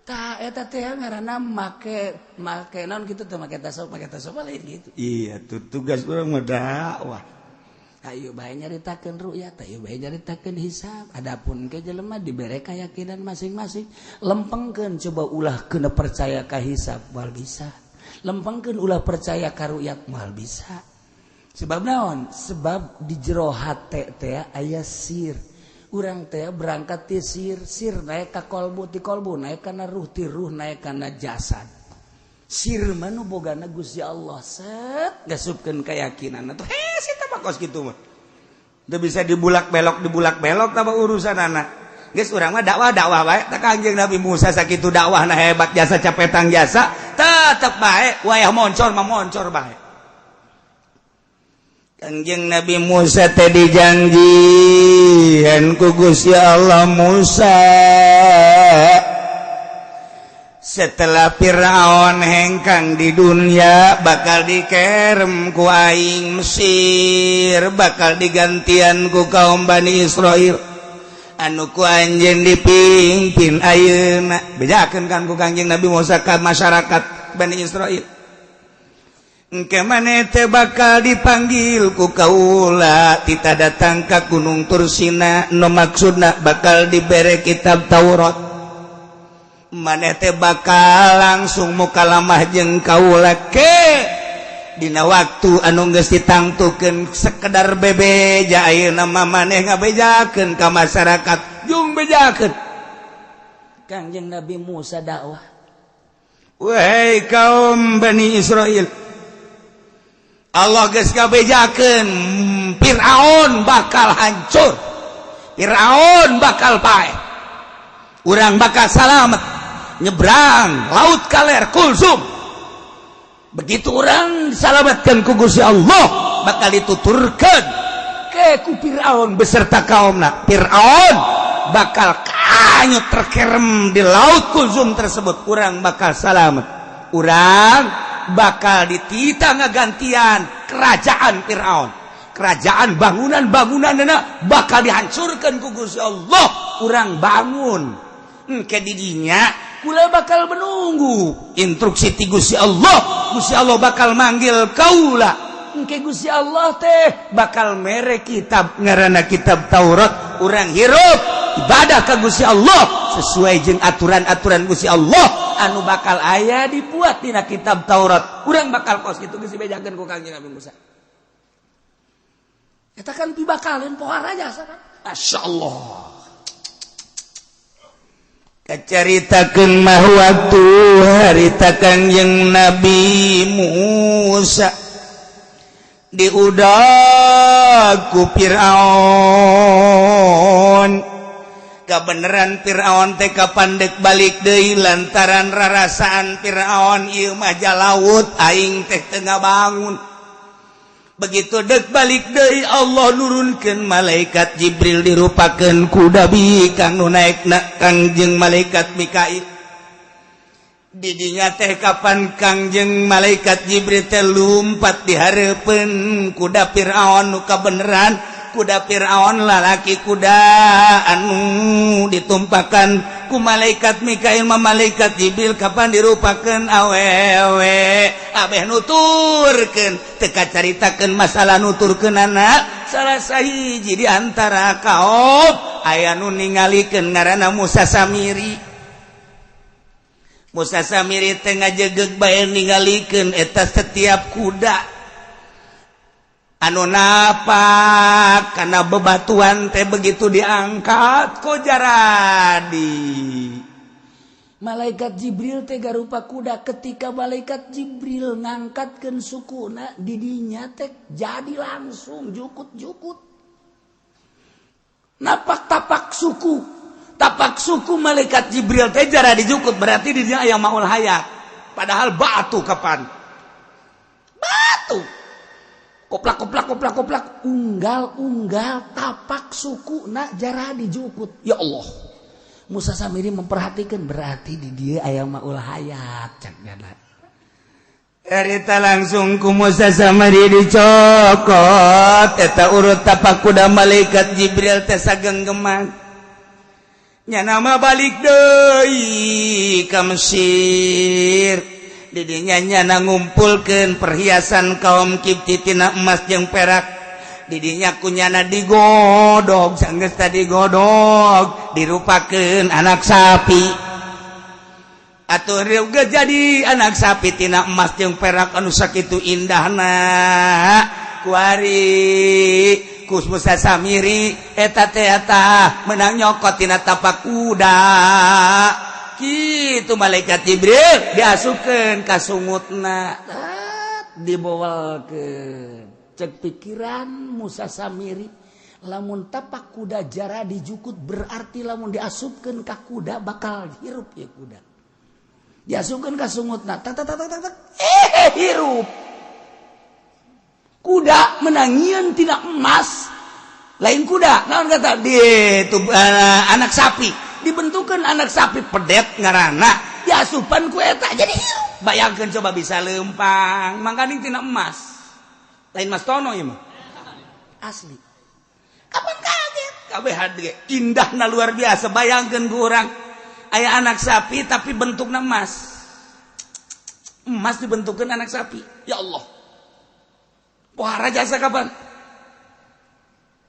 tah eta teh ngaranna make naon kitu teh make tasawuf lain gitu iya tuh tugas urang mah dakwah ayo bae nyaritakeun ru'yat ayo bae nyaritakeun hisab adapun ke jelema dibere keyakinan masing-masing lempengkeun coba ulah keuna percaya ka hisab moal bisa lempengkeun ulah percaya ka ru'yat moal bisa sebab naon sebab di jero hate teh aya sir urang teh berangkat ti sir naek ka kolbu ti kolbu naek kana ruh ti ruh naek kana jasad sir mah nu bogana Gusti Allah set gasupkeun keyakinan atuh eta mah kos kitu mah teu bisa dibulak-belok tah urusanana geus urang mah dakwah bae tah Kangjeng Nabi Musa sakitu dakwahna hebat jasa capetang jasa tetep bae wayah moncor mah moncor bae Kangjeng Nabi Musa teh dijanjieun ku Gusti Allah Musa setelah Firaun hengkang di dunia bakal dikerem ku aing Mesir bakal digantian ku kaum Bani Israil anu ku anjeun dipimpin ayeuna bejakeun kan ku Kangjeng Nabi Musa ka masyarakat Bani Israil engke maneh teh bakal dipanggil ku kaula tita datang ka Gunung Tursina nu maksudna bakal dibere kitab Taurat maneh teh bakal langsung mukalamah jeung kaula ke dina waktu anu geus ditangtukeun sekedar bebeja ayeuna mah maneh ngabejakeun ka masyarakat jung bejakeun Kangjeng Nabi Musa dakwah wahai kaum Bani Israil Allah geus ngabejakeun Firaun bakal hancur Firaun bakal pae urang bakal salamet nyebrang laut kaler kulsum begitu orang disalamatkan ku Gusti Allah bakal dituturkeun ke ku Firaun beserta kaumna Firaun bakal kanyut terkerem di laut kulsum tersebut urang bakal salamet urang bakal ditita ngagantian kerajaan Firaun kerajaan bangunan-bangunanna bakal dihancurkan ku Gusti Allah urang bangun ke didinya kula bakal menunggu instruksi ti Gusti Allah bakal manggil kaula engke Gusti Allah teh bakal mere kitab ngaranna kitab Taurat urang hirup ibadah ka Gusti Allah sesuai jeung aturan-aturan Gusti Allah anu bakal aya dibuat dina kitab Taurat urang bakal kos kitu geus dibejakeun ku Kangjeng Nabi Musa eta kan pibakalin pohar aja kan masyaallah kacaritakeun mah waktu harita Kangjeng Nabi Musa diudag ku Firaun kabeneran Firaun teh kapandek balik deui lantaran rarasaan Firaun ieu mah jalaut aing teh teu ngabangun begitu dek balik deui Allah nurunkeun malaikat Jibril dirupakeun ku Nabi kang nu naekna Kangjeng malaikat Mikail didinya teh kapan Kangjeng malaikat Jibril teh lumpat dihareupeun kuda Firaun nu kabeneran kuda Firaun lalaki kuda anu ditumpakan ku malaikat Mikail mah malaikat Jibril kapan dirupakeun awewe abeh nuturkeun teu kacaritakeun masalah nuturkeunana salah sahiji di antara kaum aya nu ningalikeun ngaranna Musa Samiri teh ngajegeg bae ningalikeun eta setiap kuda anu napak karena bebatuan teh begitu diangkat kok jaradi malaikat Jibril teh garupa kuda ketika malaikat Jibril ngangkatkeun sukuna didinya teh jadi langsung jukut-jukut napak tapak suku malaikat Jibril teh jaradi jukut berarti didinya aya maul hayat padahal batu kapan batu koplak unggal tapak suku nak jarah dijukut ya Allah Musa Samiri memperhatikan berarti di dia aya maul hayat Erita langsung ku Musa Samiri dicokot eta urut tapak kuda malaikat Jibril teh sagenggeman nya nama balik deui ka Mesir di dinya nyana ngumpulkeun perhiasan kaum Kipti tina emas jeung perak di dinya kunyana digodog sanggeus tadi godog dirupakeun anak sapi atuh reuga jadi anak sapi tina emas jeung perak anu sakitu indahna kuari kus Musa Samiri eta teh menang nyokot tina tapak kuda kitu malaikat Jibril diasupkeun ka sungutna dibawakeun cek pikiran Musa Samiri lamun tapak kuda jara dijukut berarti lamun diasupkeun ka kuda bakal hirup ya kuda diasupkeun ka sungutna tak hirup kuda menangieun tina emas lain kuda naon kata itu anak sapi dibentukeun anak sapi pedet ngaranna diasupan ku eta jadi hirup bayangkeun coba bisa leumpang mangkaning tina emas lain mas tono ieu mah asli kapan kaget kabehan ge indahna luar biasa bayangkeun ku urang aya anak sapi tapi bentukna emas dibentukkeun anak sapi ya Allah pohara jasa kapan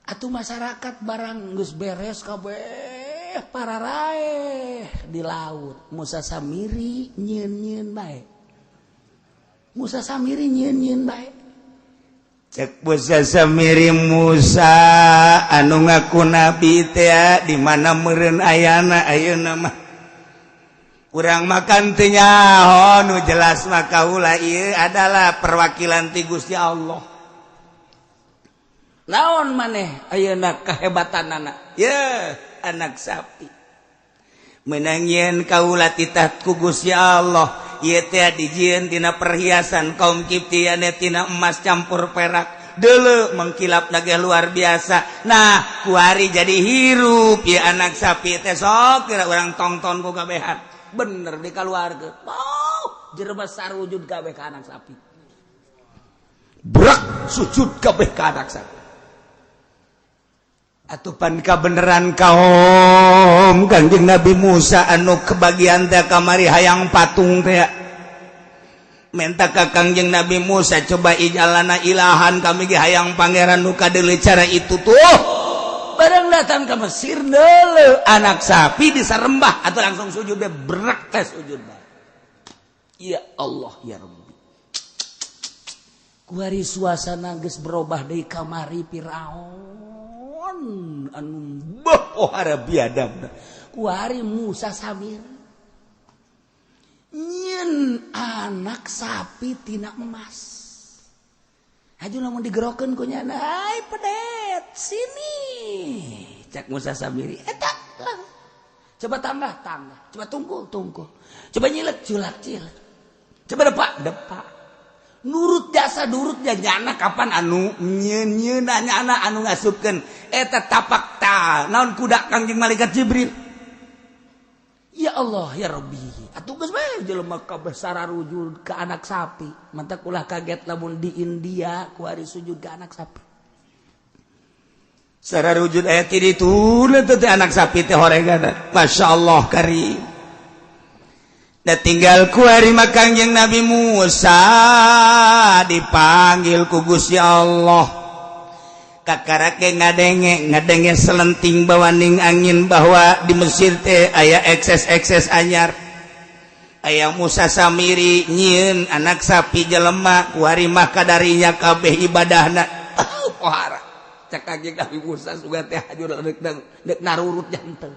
atuh masyarakat barang geus beres kabeh pararaeh di laut Musa Samiri nyieun-nyieun bae Musa Samiri nyieun-nyieun bae cek Musa Samiri Musa anu ngaku nabi teh di mana meureun ayana ayeuna mah urang makan teu nyaho nu jelas mah kaula ieu adalah perwakilan ti Gusti Allah naon maneh ayeuna kahebatanana ye anak sapi meunang yen kaula titah ku Gusti Allah ieu teh dijieun tina perhiasan kaum Kipti ane tina emas campur perak deuleu mengkilap nage luar biasa nah kuari jadi hirup ya anak sapi teh sok kira urang tongton ku kabehan bener di keluarga jerebas sarujud kabeh ka anak sapi brak sujud kabeh ka anak sapi atupan kabeneran kaum Kangjeng Nabi Musa anu kebagian teh kamari hayang patung teh menta ka Kangjeng Nabi Musa coba ijalana ilahan kami ge hayang pangeran nu kadeuleu cara itu tuh barang datang ke Mesir deuleu anak sapi disarembah atau langsung sujud deh berak teh sujud bae ya Allah ya Rabbi kuari suasana geus berubah deui kamari Firaun anu pohara biadab kuari Musa Samiri nyieun anak sapi tina emas aju lamun digerokeun ku nyana ai pedet sini cak Musa Samiri eta lah coba tambah coba tungkul coba nyilek culak coba depak nurut jasa durut nyana kapan anu nyieun nyana anu ngasupkeun eta tapak ta naon kuda Kangjeng malaikat Jibril ya Allah ya Rabbi atuh geus bae jelema kabeh sararujud ka anak sapi mantak ulah kaget lamun di India kuari sujud ka anak sapi sararujud aya ti ditu teh anak sapi teh horegana masyaallah karim da tinggal kuari mah Kangjeng Nabi Musa dipanggil ku Gusti Allah kakarake ngadenge selenting bawaning angin bahwa di Mesir teh aya ekses anyar aya Musa Samiri nyieun anak sapi jelema kuari mah kadarinya kabeh ibadahna pohara cak Kangjeng Nabi Musa suga teh hajur deuk narurut janten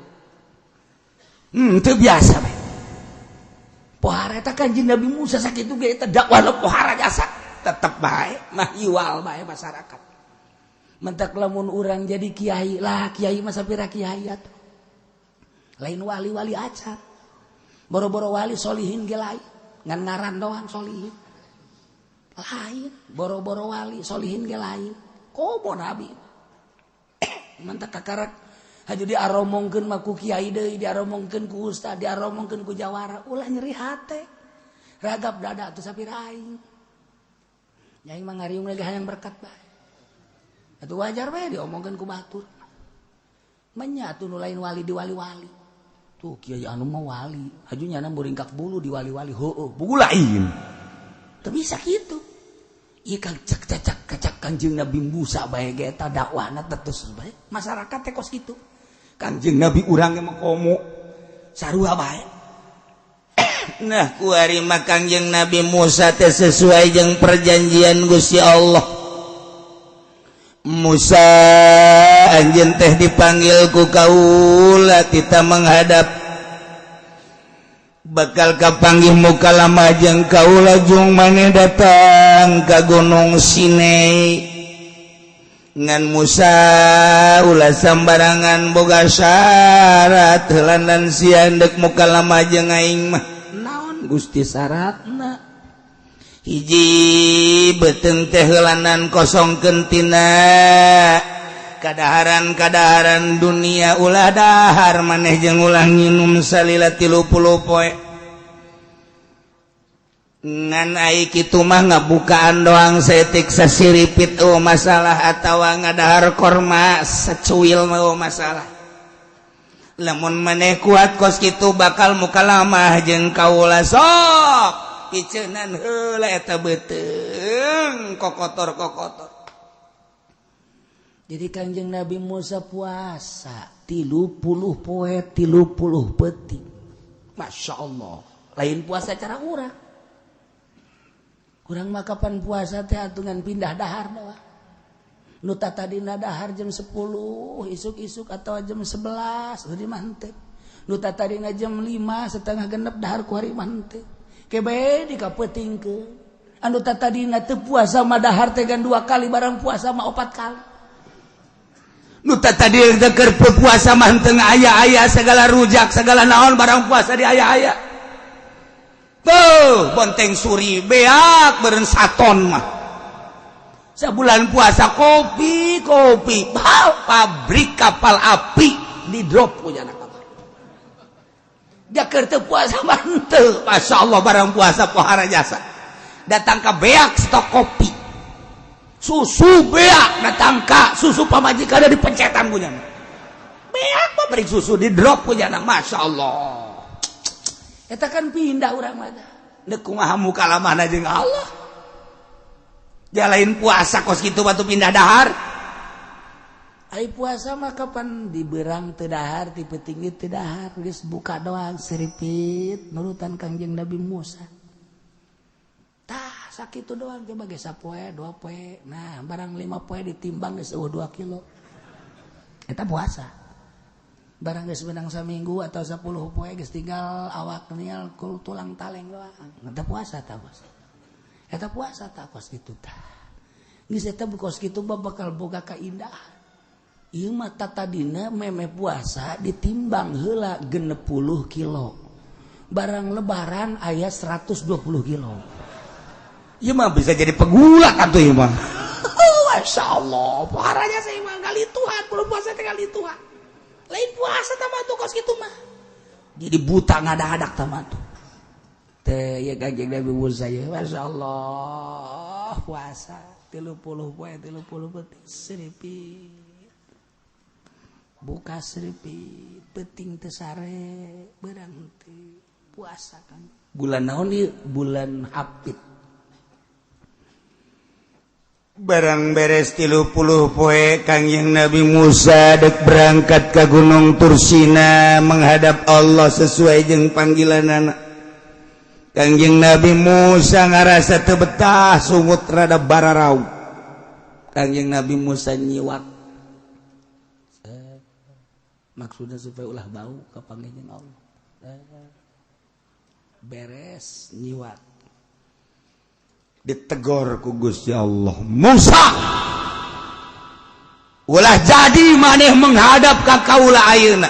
teu biasa we pohara eta Kangjeng Nabi Musa sakitu ge eta dakwah pohara jasa tetep bae mah iwal bae masyarakat mentak lamun urang jadi kiai lah kiai mah sapira kiai atuh lain wali-wali acar boro-boro wali solihin ge lain ngan ngaran doang solihin lain boro-boro wali solihin ge lain komo nabi mentak kakarak haju diaromongkeun mah ku kiai deui diaromongkeun ku ustad diaromongkeun ku jawara ulah nyeri hate ragap dada atuh sapira aing. Nyai mah ngariung lagi hayang berkat bae. Atuh wajar bae diomongkeun ku batur. Menya atuh nu lain wali di wali-wali. Tuh kiai anu mah wali, ajunya muringkak bulu di wali-wali heueuh, buku lain. Teu bisa kitu. Ieu kang cak Kanjeng Nabi Musa bae ge eta dakwahna tetes bae. Masyarakat teh kos kitu. Kanjeng Nabi urang ge mah komo sarua bae. Nah kuari mah Kanjeng Nabi Musa teh sesuai jeung perjanjian Gusti Allah. Musa anjeun teh dipanggil ku kaula kita menghadap bakal kapanggih muka lama jeung kaula jeung maneh datang ka Gunung Sinai. Ngan Musa ulah sambarangan boga syarat heulanan sian deuk muka lama jeung aing mah. Naon Gusti syaratna? Hiji beuteung teh heulanan kosongkeun tina kadaharan dunia ulah dahar maneh jeung ulah nginum salila 30 poe. Ngan ai kitu mah ngabukaan doang setik sasiripit masalah atawa ngadahar korma sacuil mah masalah. Lamun maneh kuat kos kitu bakal mukalamah jeung kaula sok kiceunan heula eta beuteung kokotor. Jadi Kanjeng Nabi Musa puasa 30 poe 30 peuting. Masya Allah. Lain puasa cara urang. Urang mah kapan puasa teh atungan pindah dahar mah. Nu tadina dahar jam 10 isuk-isuk atau jam 11 di mantep. Nu tadina jam 5 setengah genep dahar ku hari mantep. Kebe dikapeutingkeun. Anu tadina teu puasa mah dahar teh gan 2 kali barang puasa mah 4 kali. Nu tadi keur puasa mah teu aya-aya segala rujak segala naon barang puasa di aya-aya. Tuh bonteng suri beak beureun saton mah. Sabulan puasa kopi pabrik kapal api di drop punya anak kapal. Dia keur teu puasa mah teu. Masyaallah barang puasa pohara jasa. Datang ka beak stok kopi. Susu beak datang ka susu pamajikan di pencetan punya. Beak mah beri susu di drop punya anak. Masyaallah. Eta kan pindah urang mah. Deuk kumaha muka lamana jeung Allah. Dia lain puasa kos kitu batu pindah dahar. Ai puasa mah kapan diberang teu dahar ti peuting teu dahar geus buka doang seripit nurutan Kanjeng Nabi Musa. Tah sakitu doang coba geus sapoe 2 poe. Nah barang 5 poe ditimbang geus 2 kilo. Eta puasa. Barang geus menang saminggu atau 10 poe geus tinggal awak nial kul tulang taleng doang. Eta puasa tah bos. Eta puasa tak kos kitu tah. Geus eta kos kitu bakal boga kaindahan. Ieu mah tadina meme puasa ditimbang heula 60 kilo. Barang lebaran aya 120 kilo. Ieu mah bisa jadi pegulat atuh ieu mah. Masyaallah, paharanya saya mah kali Tuhan, belum puasa teh kali Tuhan. Lain puasa tah mah tuh kos kitu mah. Jadi buta ngadadak tah mah tuh. Teh ya Kanjeng Nabi Musa ya, masyaallah puasa 30 poe 30 peuting seripit. Buka seripit peuting teu sare beurang teh puasa kan. Bulan naon ieu? Bulan Hapit. Barang beres 30 poe Kanjeng Nabi Musa dek berangkat ke Gunung Tursina menghadap Allah sesuai jeung panggilanana. Kanjeng Nabi Musa ngarasa teu betah sungut rada bararau. Kanjeng Nabi Musa nyiwak. Maksudnya supaya ulah bau ka panggihna Allah. Beres nyiwak. Ditegor ku Gusti Allah. Musa, ulah jadi maneh menghadap ka kaula ayeuna.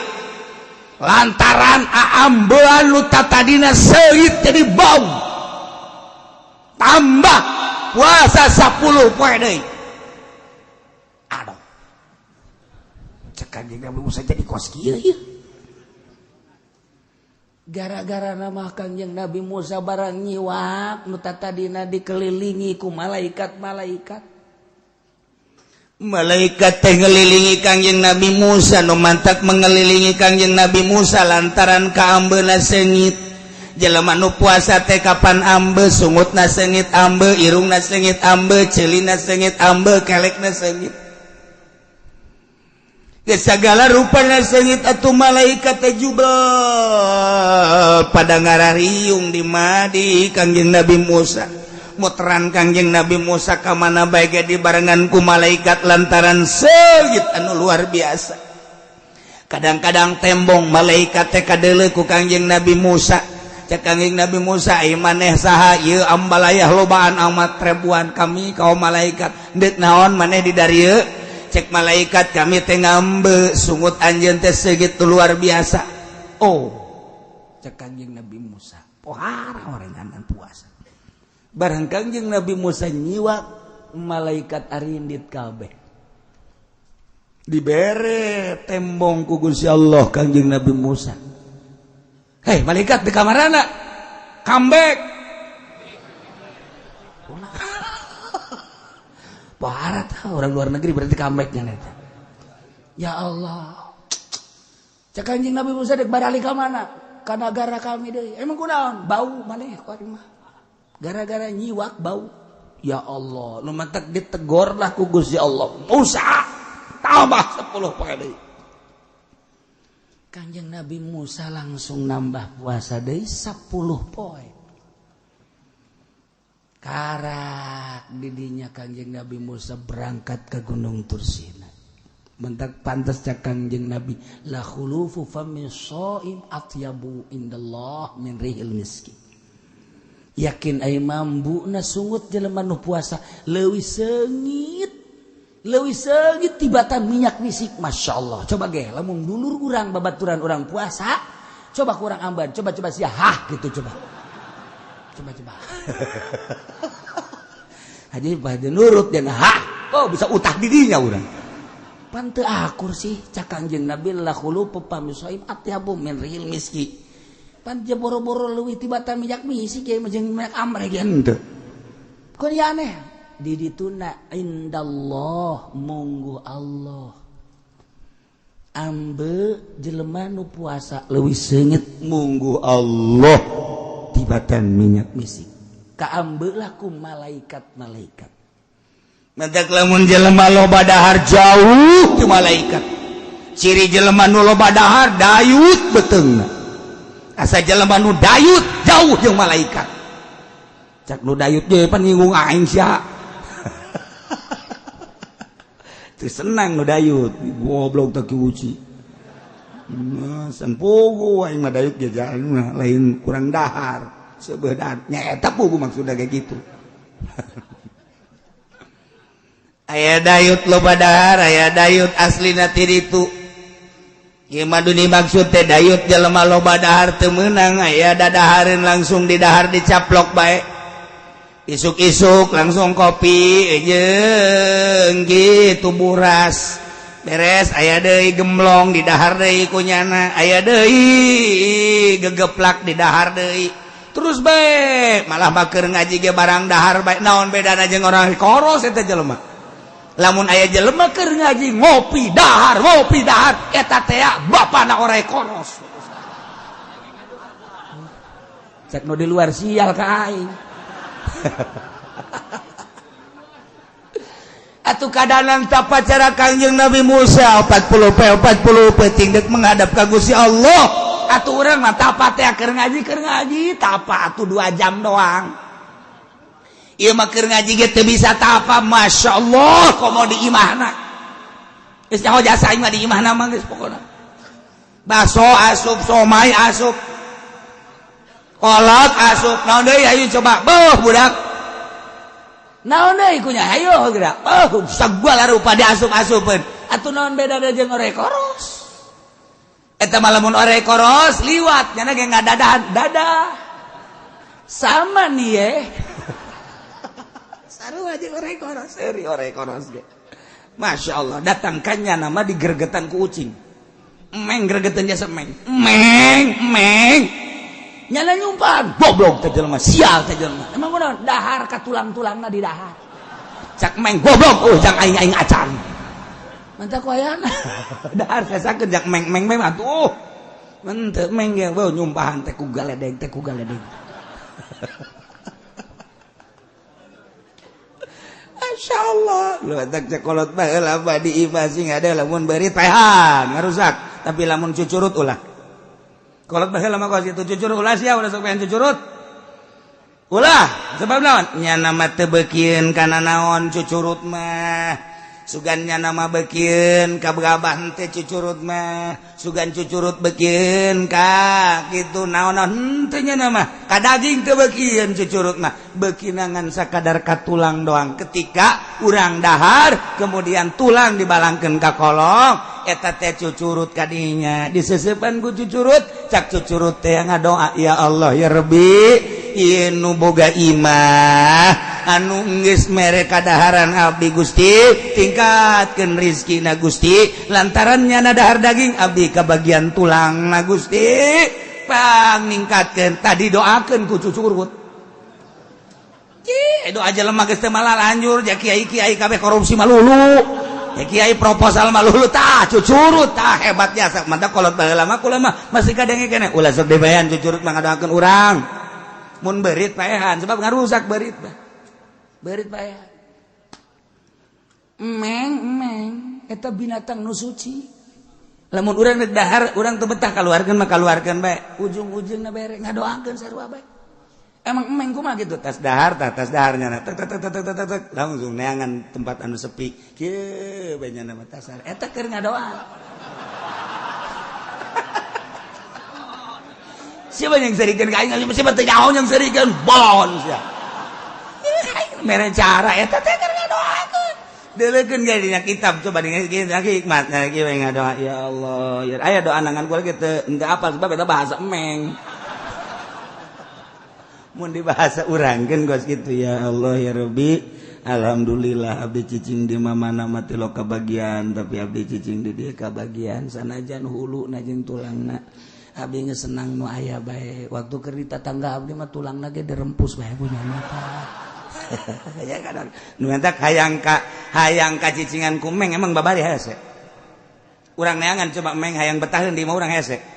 Lantaran aambean lu tadina seuit jadi bau. Tambah puasa 10 poe deui. Aduh. Cek Kanjeng Nabi Musa jadi kos kieu ieu. gara-gara nama Kangjeng Nabi Musa barang nyiwak nu tadina dikelilingi ku malaikat-malaikat. Malaikat teh ngelilingi Kangjeng Nabi Musa nu mantap mengelilingi Kangjeng Nabi Musa lantaran kaambeuna seungit. Jelema nu puasa teh kapan ambe, sungutna seungit ambe, irungna seungit ambe, ceulina seungit ambe, kelekna seungit. Segala rupanya seungit atuh malaikat teh jubel pada ngarariung di madi Kangjeng Nabi Musa. Muteran Kangjeng Nabi Musa ka mana bae ge dibarengan ku malaikat lantaran seungit anu luar biasa. Kadang-kadang tembong malaikat teh kadeuleu ku Kangjeng Nabi Musa. Cek Kangjeng Nabi Musa, "Ai maneh saha ieu ambalayah lobaan amat ribuan kami kaum malaikat. Deuk naon maneh di darieu?" Cek malaikat, "Kami teh ngambe sungut anjeun teh seugit luar biasa." Oh, cek Kangjeng Nabi Musa, pohara orenganan puasa. Bareng Kangjeng Nabi Musa nyiwak, malaikat arindit kabeh. Dibere tembong ku Gusti Allah Kangjeng Nabi Musa. "Hei malaikat di kamarana, comeback." Parat orang luar negeri berarti comebacknya neta. Ya Allah, cek Kangjeng Nabi Musa dek barali ka mana? Ka nagara kami deui. Emang kunaon? Bau maneh ku mah. Gara-gara nyiwak bau. Ya Allah, nu mantak ditegor lah ku Gusti Allah. Musa, tambah 10 poe deui. Kangjeng Nabi Musa langsung nambah puasa deui 10 poe. Karak didinya Kangjeng Nabi Musa berangkat ke Gunung Tursina. Mentak pantas cak Kangjeng Nabi, la khulufu fami shaim atyabu indallah min rihil miski. Yakin ai mambuna sungut jelema nu puasa leuwih seungit tibatan minyak misik. Masya Allah. Coba ge lamun dulur urang babaturan urang puasa, coba kurang amban, coba sia hah gitu coba. Haji pada nurut dan hah, oh bisa utah didinya urang. Pan teu akur sih cak Kangjeng Nabi la khulufu fami shaim atyabu min rihil miski. Pan je boro-boro leuwih tibatan minyak misik ge jeung minyak amreh ge henteu. Kun ya aneh. Di dituna indallah munggu Allah. Ambe jelema nu puasa leuwih seungit munggu Allah tibatan minyak misik. Kaambe lah ku malaikat-malaikat. Mentak lamun jelema loba dahar jauh ti malaikat. Ciri jelema nu loba dahar dayut beteungna. Asa jelema nu dayut jauh jeung malaikat. Cak nu dayut ge pan nyinggung aing sia. Teu senang nu dayut, goblok teh ki uci. Sanpugu aing mah dayut ge jalan lain kurang dahar. Sebenarnya nyaeta pugu maksudnya kayak gitu. Aya dayut loba dahar, aya dayut aslina ti ditu. Ieu mah duni maksud teh dayut jelema loba dahar teu meunang, aya dadahareun langsung di dahar dicaplok bae. Isuk-isuk langsung kopi jeung gitu buras. Beres aya deui gemblong di dahar deui kunyana, aya deui gegeplak di dahar deui. Terus bae malah bakeur ngaji ge barang dahar bae. Naon bedana jeung orang koros eta jelema? Lamun aya jelema keur ngaji ngopi dahar eta teh bapana orang koros. Cek nu di luar sial ka aing. Atuh kadanan tapa cara Kangjeng Nabi Musa 40 peting dek menghadap ka Gusti Allah. Atuh urang mah tapa teh keur ngaji tapa atuh 2 jam doang. Ieu mah keur ngaji ge teu bisa tapa, masyaallah komo di imahna. Geus nyaho jasa aing mah di imahna mah geus pokona. Baso asup, somai asup. Kolot asup, naon deui ayo coba. Beuh budak. Naon deui kunya hayo geura. Sagala rupa diasup-asupkeun. Atuh naon bedana jeung orek koros? Eta mah lamun orek koros liwat nya ge ngadadahan sama nih ye. Sarua jeung orek koros, eri orek koros ge. Masya Allah, datangkannya nama digergetan ku ucing. Meng gregetan jasa meng. Meng. nyana nyumpahan goblok teh jelema sial teh jelema emang kunaon dahar ka tulang-tulangna di dahar cak meng goblok jang aing acan mantap ku ayana dahar sasakeun jak meng atuh mun teu meng ge nyumpahan teh ku galedeg Masyaallah lu tak cekolot baheula badi imah sing ada lamun beurit pehan ngarusak tapi lamun cucurut ulah kolot baheula mah kos itu cucurut ulah sia udah sok pengen cucurut ulah sebab naon nya nama teu beukieun kana naon cucurut mah sugan nya nama beukieun ka berabah teh cucurut mah sugan cucurut beukieun ka kitu naon teh nya nama ka daging teu beukieun cucurut mah beukinangan sakadar ka tulang doang ketika urang dahar kemudian tulang dibalangkeun ka kolong eta teh cucurut ka dinya diseusepan ku cucurut cak cucurut teh ngadoa ya Allah ya Rabbi inu boga imah anu geus mere kadaharan abdi Gusti tingkatkeun rizkina Gusti lantaran nyana dahar daging abdi kabagian tulang na Gusti paningkatkeun tadi doakeun ku cucurut doa jelema geus teu malah lanjur ja kiai-kiai kabeh korupsi malulu ya kiai proposal malulu tah cucurut tah hebatnya sak mantap kolot baheula mah kula mah masih kadenge keneh ulah sok dibayan cucurut mah ngadoakeun urang mun beurit paehan sebab ngarusak beurit paehan emeng eta binatang nu suci lamun urang rek dahar urang teu betah kaluarkeun mah kaluarkeun bae ujung-ujungna bere ngadoakeun sarua bae emang emeng kumaha gitu tas daharnya tek langsung neangan tempat anu sepi kieu bae nya nama tasar eta keur ngadoa siapa yang serikeun ka aing siapa teh nyaho yang serikeun bolon sia mere cara eta teh keur ngadoakeun deuleukeun ge dina kitab coba dina hikmatna ge we ngadoa ya Allah ya aya doa nangan kula ge teu apal sebab eta bahasa emeng mun dibahasa urangkeun gos kitu ya Allah ya Rabbi alhamdulillah abdi cicing di mamana mati lo kabagian tapi abdi cicing di dieu kabagian sanajan huluna jeung tulangna abdi geus senang nu aya bae waktu keur di tatangga abdi mah tulangna ge dirempus bae punya mata ya kadang nu eta hayang ka cicingan ku meng emang babari hese urang neangan coba meng hayang betaheun di imah urang hese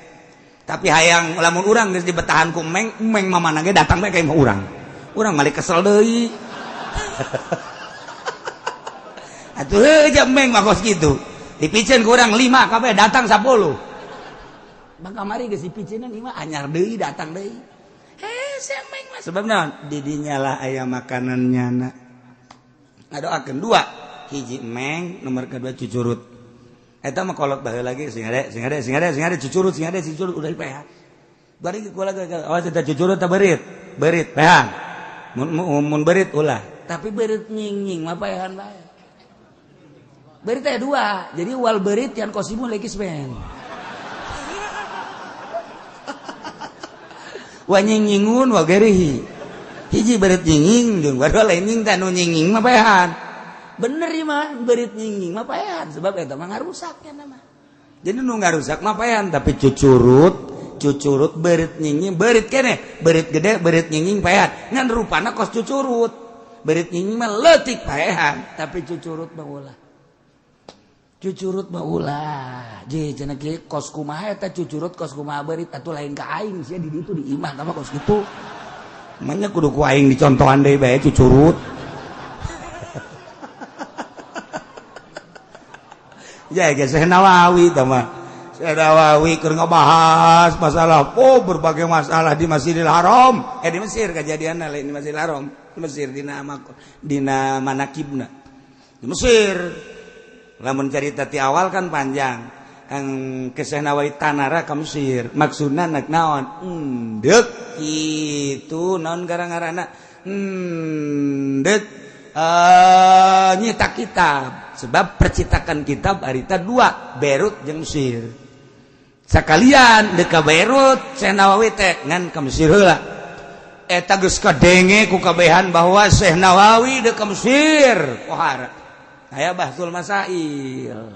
tapi hayang lamun urang geus dibetahan ku meng mamana ge datang bae ka imah urang malik kesel deui atuh heuh meng mah kos kitu dipicen ku urang 5 kabeh datang 10 bang kamari geus dipicinan imah anyar deui datang deui semeng mah sebab naon di dinya lah aya makanannya na ngadoakeun 2 hiji meng nomor kedua cucurut eta mah kolot baheula lagi sing ade cucurut udah pehan bari kula awas eta cucurut teh beurit pehan mun beurit ulah tapi beurit nying mah pehan bae beurit teh 2 jadi wal beurit yan kosimu lagi speng wa nyingingun wa gerihi hiji beurit nyinging jeung wadua lain nying teh nu nyinging mah pehan bener ieu mah beurit nyinging mah paehan sebab eta mah ngarusaknya nama jadi nu ngarusak mah paehan tapi cucurut beurit nyinging beurit keneh beurit gede beurit nyinging paehan ngan rupana kos cucurut beurit nyinging mah leutik paehan tapi cucurut mah ulah je cenah kieu kos kumaha eta cucurut kos kumaha beurit atuh lain ka aing sia di ditu di imah mah kos kitu manya kudu ku aing dicontohan deui bae cucurut ya ge Syekh Nawawi tah mah Syekh Nawawi keur ngabahas masalah berbagai masalah di Masjidil Haram di Mesir kejadianna lain di Masjidil Haram di Mesir dina manakibna di Mesir lamun cerita ti awal kan panjang kang Syekh Nawawi tanara ka Mesir maksudna nak naon endek kitu naon garang-garana endek nyita kitab sebab percetakan kitab harita 2 Beirut jeung Mesir sakalian dek ka Beirut Syekh Nawawi teh ngan ka Mesir heula eta geus kadenge ku kabehan bahwa Syekh Nawawi dek ka Mesir pohara aya bahsul masail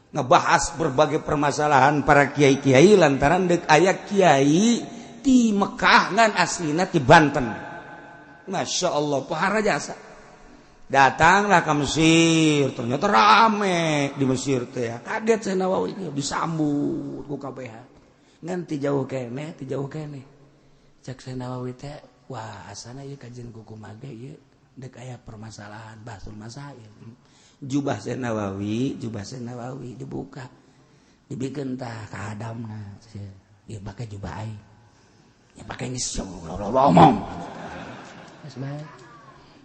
ngebahas berbagai permasalahan para kiai-kiai lantaran dek aya kiai ti Mekah ngan aslina ti Banten. Masya Allah, pohara jasa. Datanglah ke Mesir, ternyata rame di Mesir teh ya. Kaget saya Nawawi disambut ku KBH. Ngan ti jauh kene, cek saya Nawawi teh, wah asana ieu kajian kuku mage ieu dek aya permasalahan basul masail. Jubah saya Nawawi dibuka. Dibikin tah ka hadamna. Ya pakai jubah aing. Ya pakai geus ngomong.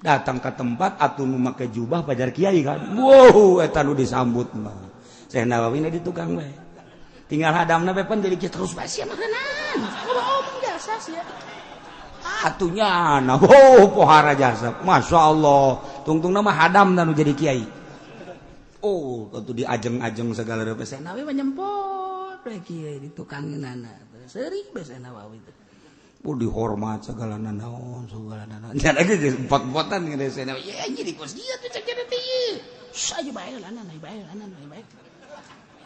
Datang ke tempat atuh nu make jubah pajar kiai kan. Wow, eta nu disambut mah. Saya Nawawi na di tukang bae. Tinggal hadamna bae pan jadi terus bae sia makanan. Ngomong jasa sia. Atunya nah, pohara jasa. Masya Allah. Tungtungna mah hadamna nu jadi kiai. Oh, waktu di ajeng-ajeng segala rupa saya Nawawi menyempot kiai di tukanginana. Sering bae saya Nawawi teh. Dihormat segala nanaon. Jangan lagi empot-empotan gitu saya Nawawi. Ya jadi kos dia tuh cek jadi teh. Saya bae lanan.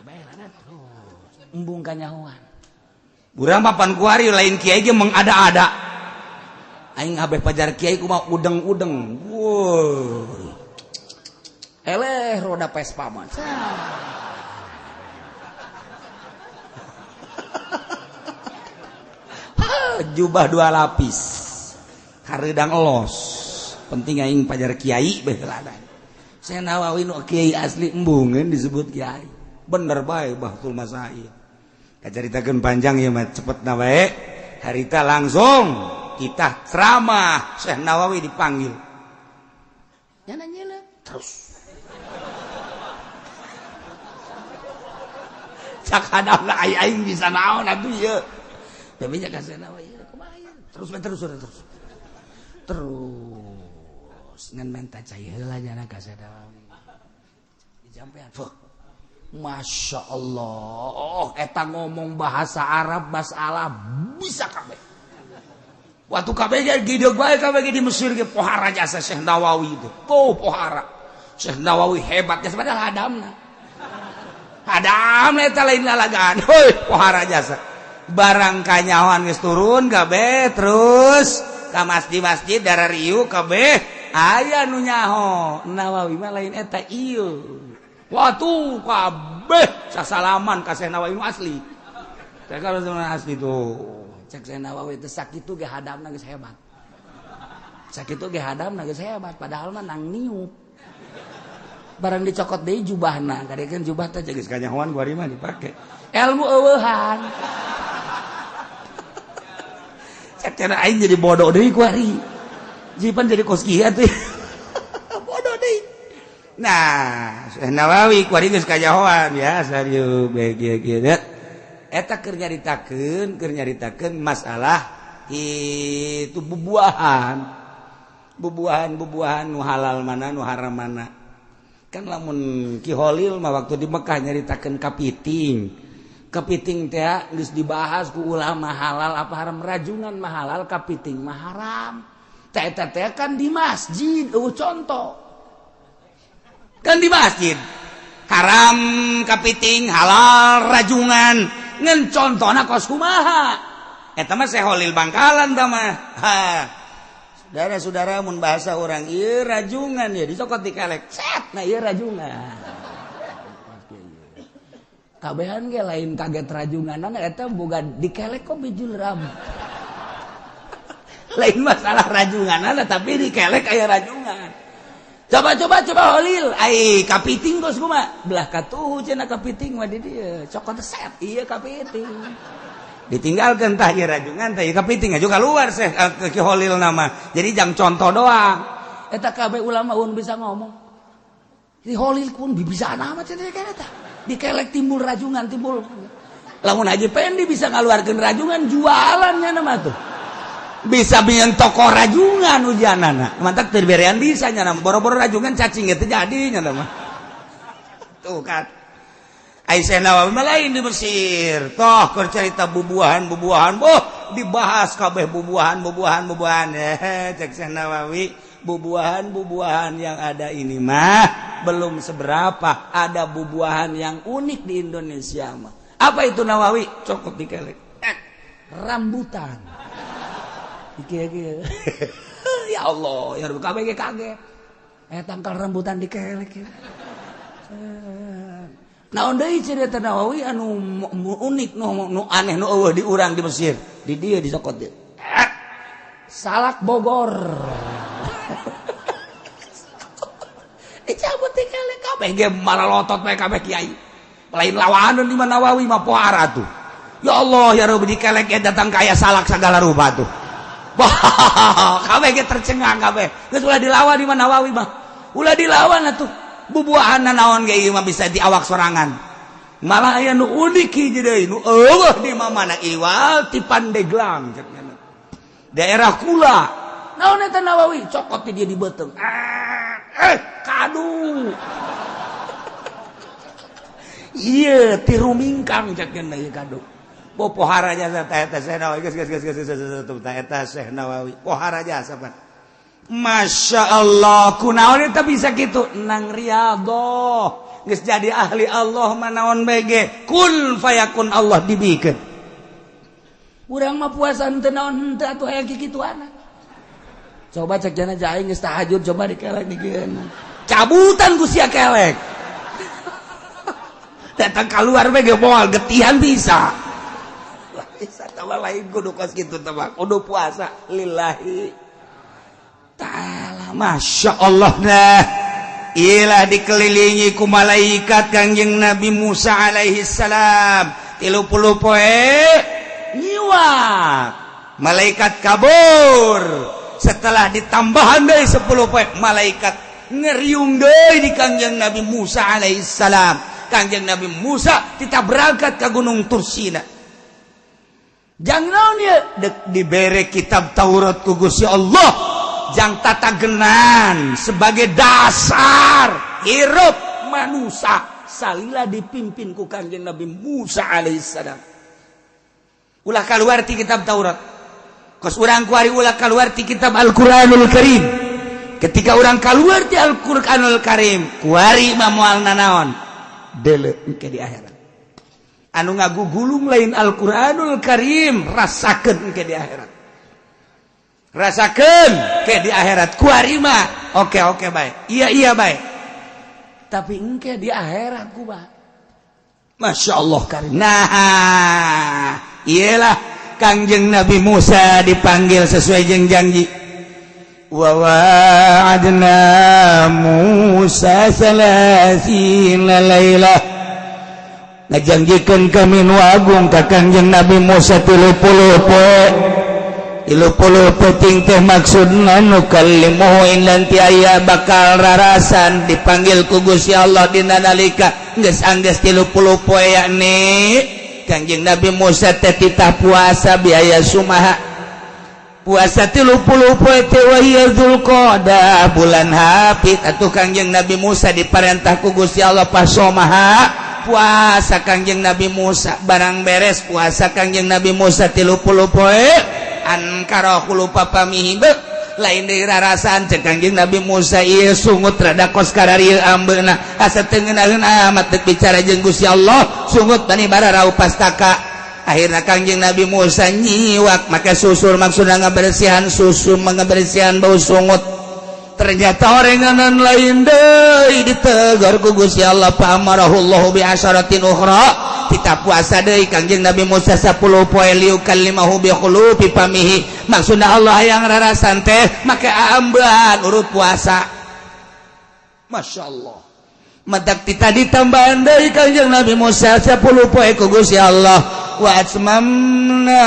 Terus embung kanyahoan. Urang papan kuari lain kiai ge mengada-ada. Aing abeh pajar kiai kumaha udeng-udeng. Wow. Eleh roda Vespa mah. Jubah 2 lapis. Hareudang elos. Penting aing pajar kiai baheuladan. Saya Nawawi nu kiai asli embungeun disebut kiai. Bener bae Bahtul Masail. Kacaritakeun panjang ieu mah cepetna bae. Harita langsung kita ceramah Syekh Nawawi dipanggil. Nyana terus. Cak hadamna aing bisa naon atuh ieu. Tapi nya ka Syekh Nawawi terus. Terus ngan menta cai heula nyana ka Syekh Nawawi. Dijampean. Masya Allah, eta ngomong bahasa Arab, bahasa Arab bisa kabeh. Waktu kabeh gideg bae kabeh di Mesir ge pohara jasa Syekh Nawawi itu. Pohara. Syekh Nawawi hebat jasa padahal hadamna. Hadamna eta lain lalagaan. Heuh, pohara jasa. Barang kanyawan geus turun kabeh terus ka masjid-masjid darariu kabeh aya nu nyaho. Nawawi mah lain eta ieu. Watu kabeh sasalaman ka Syekh Nawawi asli. Teh kalau asli tuh. Cek Syekh Nawawi teh sakitu ge hadamna geus hebat. Sakitu ge hadamna geus hebat padahal mah nang niup. Barang dicokot deui jubahna, gadekeun jubah teh geus kanyahoan kuari mah dipake. Ilmu eueuhan. Cek cenah aing jadi bodoh deui kuari. Jipan jadi kos kieu teh. Bodoh deui. Nah, Syekh Nawawi kuari geus kanyahoan ya sarieu kieu eta keur nyaritakeun masalah itu bubuahan nu halal mana nu haram mana. Kan lamun Ki Holil mah waktu di Mekah nyaritakeun kapiting teh geus dibahas ku ulama halal apa haram. Rajungan mah halal, kapiting mah haram. Teh eta teh kan di masjid, contoh kan di masjid haram kapiting, halal rajungan. Ngan contohna kos kumaha eta mah Syekh Holil Bangkalan tah mah. Saudara-saudara mun bahasa orang ieu rajungan ya dicokot dikelek set nah ieu rajungan. Kabehan ge lain kaget rajunganna eta boga dikelek kok bijul ram. Lain masalah rajunganna tapi dikelek aya rajungan. Coba Holil, ai kapiting kos kumaha? Belah katuh cenah kapiting mah di dieu. Cokot set ieu kapiting. Ditinggalkeun tah ieu rajungan tah ieu kapiting aju keluar Syekh Ki Holil nama. Jadi jang contoh doang. Eta kabeh ulama ulun bisa ngomong. Si Holil pun bisa nama cenah eta. Dikelek timbul rajungan timbul. Lamun Haji Pendi bisa ngaluarkeun rajungan jualannya nama tuh. Bisa bikin toko rajungan ujanana mantap terberean bisa nyana boro-boro rajungan cacing itu jadi nyana mah tuh kan Syekh Nawawi lain di Mesir toh keur cerita bubuahan dibahas kabeh bubuahan cek Syekh Nawawi bubuahan yang ada ini mah belum seberapa ada bubuahan yang unik di Indonesia mah apa itu Nawawi cokot dikelek rambutan. Ya Allah, ya kabeh kaget. Tangkal rambutan dikelek. Naon deui cerita Nawawi anu unik nu aneh nu eueuh di urang di Mesir. Di dieu di Sokot dieu. Salak Bogor. Dicabut dikelek kabeh ge malalotot bae kabeh kiai. Lain lawanan di mana Nawawi mah pohara tuh. Ya Allah ya Rabbi dikelek datang kaya salak segala rupa tuh. Kabeh ge tercengang kabeh. Geus ulah dilawan di mana Nawawi mah. Ulah dilawan atuh. Bubuahanna naon ge ieu mah bisa diawak sorangan. Malah aya nu unik hiji deui nu eueuh di mana iwal ti Pandeglang cenah. Daerah Kula. Naon eta Nawawi? Cokot ti dia di beuteung. Kadu. Iya, ti Rumingkang cenah ieu kadu. Pohara jasa eta Syekh Nawawi geus eta Syekh Nawawi. Pohara jasa pan. Masya Allah, kunaon eta bisa gitu nang riyadhah geus jadi ahli Allah manaon bege kun fayakun Allah dibikeun. Urang mah puasa henteu naon henteu atuh aya kikituana. Coba cek jana jaing geus tahajud coba dikelek dikeun. Cabutan ku sia kelek. Datang keluar bege moal getihan bisa. Bisa tawa lain kudu kos kitu teh mah kudu puasa lillahi ta'ala. Masya Allah dah ilah dikelilingi ku malaikat Kangjeng Nabi Musa alaihi salam 30 poe nyiwak malaikat kabur setelah ditambahan dari 10 poe malaikat ngeriung deui di Kangjeng Nabi Musa alaihi salam. Kangjeng Nabi Musa kita berangkat ke Gunung Tursina jangan dia dibere kitab Taurat ku Gusti Allah jang tata genan sebagai dasar hirup manusia salila dipimpin ku Kangjeng Nabi Musa alaihissalam. Ulah kaluar ti kitab Taurat kos urang kuari ulah kaluar ti kitab Al-Quranul Karim. Ketika urang kaluar ti Al-Quranul Karim kuari mah moal nanaon deuleu engke di akhirat anu ngagugulung lain Al-Quranul Karim rasakeun engke di akhirat. Rasakan ke di akhirat kuari mah oke baik iya baik tapi engke di akhirat ku bah Masya Allah karim. Nah iyalah Kangjeng Nabi Musa dipanggil sesuai jeung janji wa wa'adna Musa salasina lailah ngajanjikeun kami nu agung ka Kangjeng Nabi Musa 30 poe 30 peting teh maksudna nu kallimuhu inlan ti aya bakal rarasan dipanggil ku Gusti Allah dina nalika geus anggeus 30 poe yakni Kangjeng Nabi Musa teh titah puasa biaya sumaha puasa 30 poe teh wa hiya Zulqa'dah bulan hapit atuh Kangjeng Nabi Musa diparentah ku Gusti Allah pasomaha puasa Kangjeng Nabi Musa barang beres puasa Kangjeng Nabi Musa 30 poe ankara lupa pamihi lain dari rarasan cek Kangjeng Nabi Musa ieu sungut rada kos kararieu ambeuna asa teu ngeunaheun amat teu bicara jeung Gusti Allah sungut bani bararau pastaka akhirna Kangjeng Nabi Musa nyiwak make susur maksudna ngabersihan susu ngabersihan bau sungut ternyata orenganan lain deui ditegur ku Gusti Allah fa amarahullahu bi asyaratin ukhra kita puasa deui Kangjeng Nabi Musa 10 poe liukallimahu bi khulufi pamihi maksudna Allah yang rarasan teh make ambean urut puasa. Masya Allah madak kita ditambahan deui Kangjeng Nabi Musa 10 poe ku Gusti Allah wa atmamna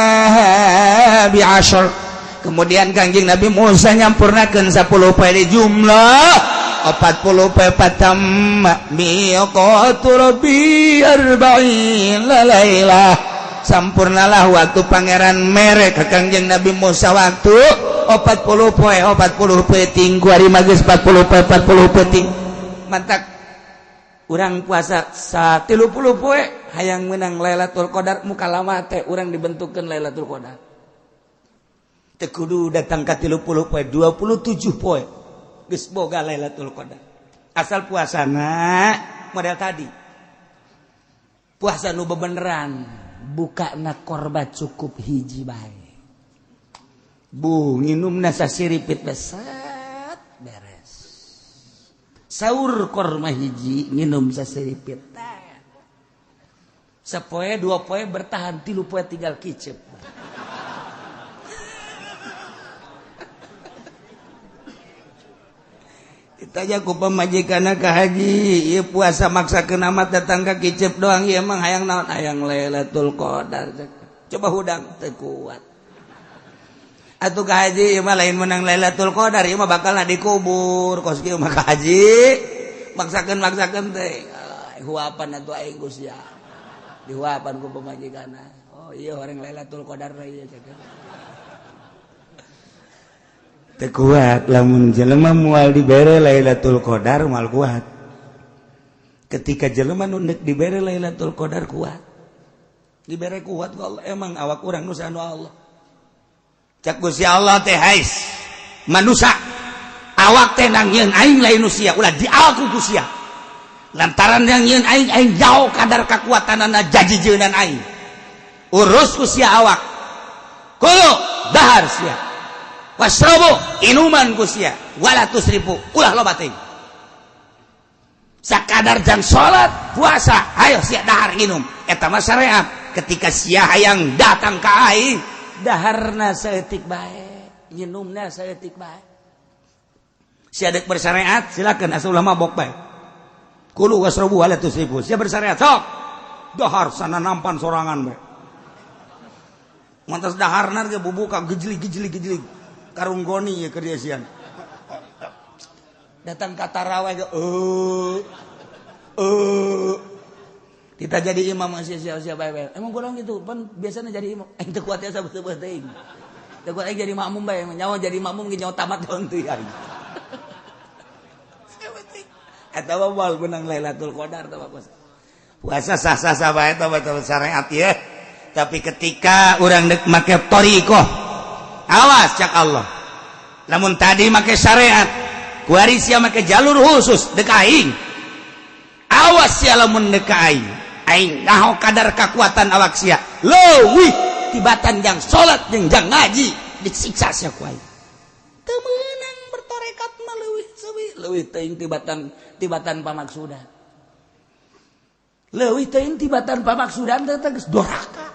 bi asyar kemudian Kangjeng Nabi Musa nyampurnakeun 10 poe di jumlah 40 poe patamma miqatu rabbi 40 lailah sampurnalah waktu pangeran mere ka Kangjeng Nabi Musa waktu 40 poe ting kuari magis 40 poe ting mantak urang puasa 30 poe hayang menang Lailatul Qadar muka lama teh urang dibentukkeun Lailatul Qadar teu kudu datang ka 30 poe 27 poe geus boga Lailatul Qadar asal puasana model tadi puasa nu bebeneran buka na korba cukup hiji bae bu nginum nasa siripit besat beres sahur korma hiji nginum sasiripit sepoe 2 poe bertahan 3 poe tinggal kicep ditanya ku pamajikan ke haji ieu puasa maksakeun amat datang ka kicep doang ieu emang hayang naon hayang Lailatul Qadar coba hudang teu kuat atuh ka haji ieu mah lain menang Lailatul Qadar ieu mah bakalna dikubur kos kieu mah ka haji maksakeun teh huapan atuh aing Gusti dihuapan ku pamajikanna oh iya orang Lailatul Qadar ieu ceuk teu kuat lamun jelema moal dibere Lailatul Qadar moal kuat ketika jelema nu neuk dibere Lailatul Qadar kuat dibere kuat ku Allah emang awak urang nu sanu Allah cak Gusti Allah teh hais manusia awak teh nangieun aing lain nu sia ulah diaku ku sia lantaran yang nyeun aing jauh kadar kakuatanana jajijeunan aing urus ku sia awak kulo dahar sia wasrabu inuman ku sia wala tusrifu ulah loba teuing sakadar jang salat puasa hayo sia dahar inum eta mah syariat ketika sia hayang datang ka aing daharna saeutik bae nginumna saeutik bae sia deuk bersyariat silakan asa ulah mabok bae kulu wasrabu wala tusrifu sia bersyariat sok dahar sana nampan sorangan bae mantas daharna ge bubuka gejli karung goni ya kerjasian datang ke tarawih ke kita jadi imam masih siapa emang golong gitu pan biasanya jadi imam teu kuat ya sabeuh teuing teu kuat jadi makmum bae nyawa jadi makmum ge nyawa tamat deun teh aing eta mah moal menang Lailatul Qadar teh puasa sah-sah bae teh betul syariat ya tapi ketika urang deuk make thariqah awas cak Allah lamun tadi make syariat kuari sia make jalur khusus dek aing awas sia lamun dek aing naho kadar kekuatan awak sia leuwih tibatan jang salat jeung jang ngaji disiksa sia ku aing teu meunang bertorekat mah leuwih teuing tibatan pamaksudan leuwih teuing tibatan pamaksudan teh geus doraka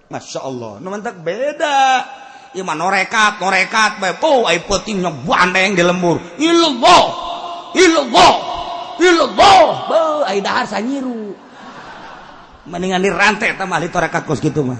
masyaallah nu mantak beda ieu mah norekat bae po ai peutingna bandeng di lembur illallah beuh ai dahar sanyiru mendingan dirantai tah mah li torekat kos kitu mah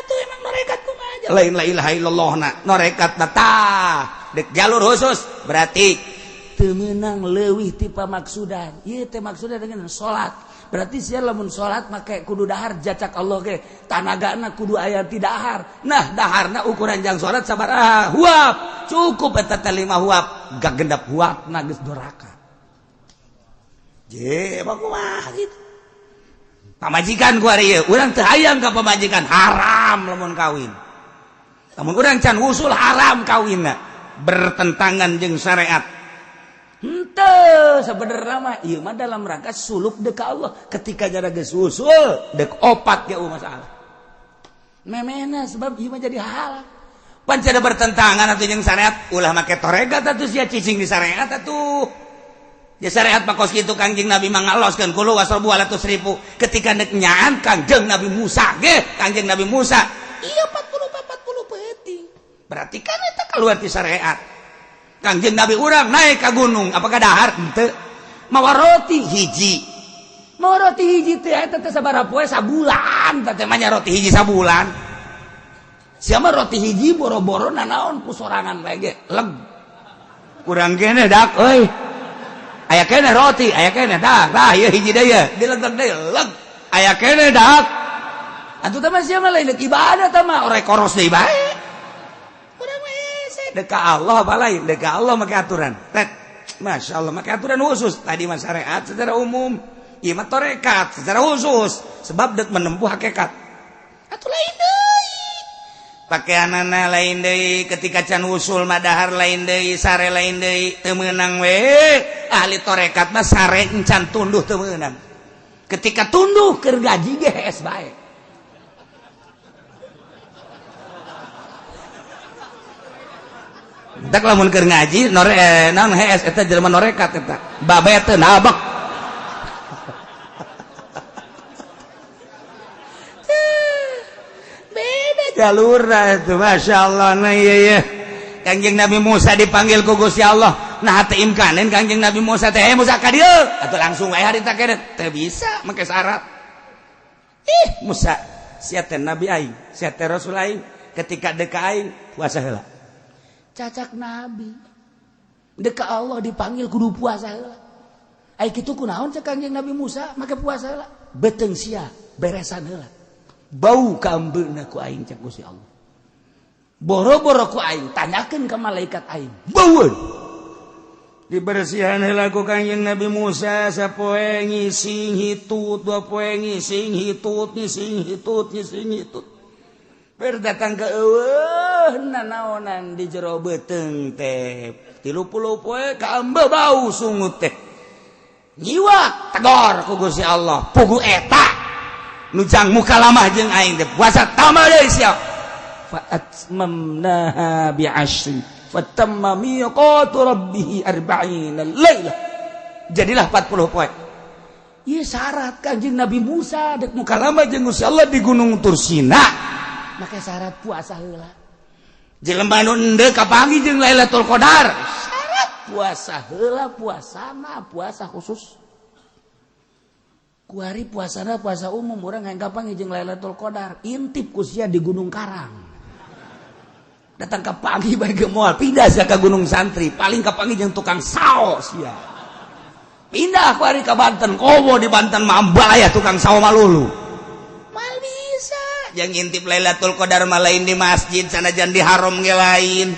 atuh emang norekat kumaha aja lain la ilaha illallahna norekat tah dek jalur khusus berarti teu meunang leuwih ti pamaksudan ieu teh maksudna dengan salat berarti sia lamun salat make kudu dahar jacak Allah ge tanagana kudu aya ti dahar nah daharna ukuran jang salat sabaraha huap cukup eta teh 5 huap gagendap huapna geus doraka je kumaha kitu pamajikan ku ari ieu urang teu hayang ka pamajikan haram lamun kawin lamun urang can usul haram kawinna bertentangan jeung syariat henteu sabenerna mah ieu mah dalam rangka suluk deuk ka Allah ketika jara geus usul deuk opat ge masalah memena sebab ieu mah jadi halal pan cenah bertentangan atuh jeung syariat ulah make toregat atuh sia cicing di syariat atuh di syariat mah kos kitu Kangjeng Nabi mangaloskeun kulu wasrabu wala tusrifu ketika deuk nyaan Kangjeng Nabi Musa ge Kangjeng Nabi Musa ieu 40 peuting berarti kan eta keluar ti syariat Kangjeng Nabi urang naik ke gunung apakah dahar henteu mawa roti hiji teh eta teh sabaraha poe sabulan teh mah roti hiji sabulan sia mah roti hiji boro-boro nanaon ku sorangan bae ge leg urang kene dak euy aya kene roti aya kene dak tah ieu hiji deui dilegeg deui leg aya kene dak atuh teh mah sia mah lain ibadah teh mah orek koros deui bae deka Allah apa lain deka Allah make aturan Masya Allah make aturan khusus tadi mah syariat secara umum ieu mah torekat secara khusus sebab deuk menempuh hakikat atuh lain deui pakaianana lain deui ketika can usul mah dahar lain deui sare lain deui teu meunang we ahli torekat mah sare encan tunduh teu meunang ketika tunduh keur gaji ge hees bae. Tak lamun keur ngaji naon hees eta jelema norekat eta babe teu nabek. Beda jalur itu masyaallah. Nah iya Kangjeng Nabi Musa dipanggil ku Gusti Allah nah teu imkanin Kangjeng Nabi Musa teh Musa ka dieu atuh langsung wae harita keneh teu bisa make syarat. Musa sia teh nabi aing sia teh rasul aing ketika deuk ka aing puasa heula. Cacak nabi deuk ka Allah dipanggil kudu puasa heula. Ai kitu kunaon cek Kangjeng Nabi Musa make puasa heula? Beteung sia beresan heula. Bau ka ambeuna ku aing cek Gusti Allah. Boro-boro ku aing tanyakeun ka malaikat aing. Baueun. Dibersihan heula ku Kangjeng Nabi Musa sapoe ngising hitut, dua poe ngising hitut, ngising hitut, ngising hitut. Berdatang ke eueuh nanaonan di jero beuteung teh. 30 poe ka ambe bau sungut teh. Nyiwak tegor ku Gusti Allah. Pugu eta nu jang mukalamah jeung aing teh puasa tamah deui sia. Fa'atmamnaha bi'ashrin fatamma miqatu rabbih 40 lailah. Jadilah 40 poe. Ieu syarat Kanjeng Nabi Musa dek mukalamah jeung Gusti Allah di Gunung Tursina. Make syarat puasa heula. Jelema nu endeu kapanggih jeung Lailatul Qadar. Syarat puasa heula puasana puasa khusus. Ku hari puasana puasa umum urang hayang kapanggih jeung Lailatul Qadar. Intip ku sia di Gunung Karang. Datang ke pagi bae ge moal pindah sia ka Gunung Santri paling kapanggih jeung tukang sao sia pindah ku ari ka Banten komo di Banten mamba aya tukang sao malulu mal bisa yang ngintip Lailatul Qadar mah lain di masjid sanajan di haram ge lain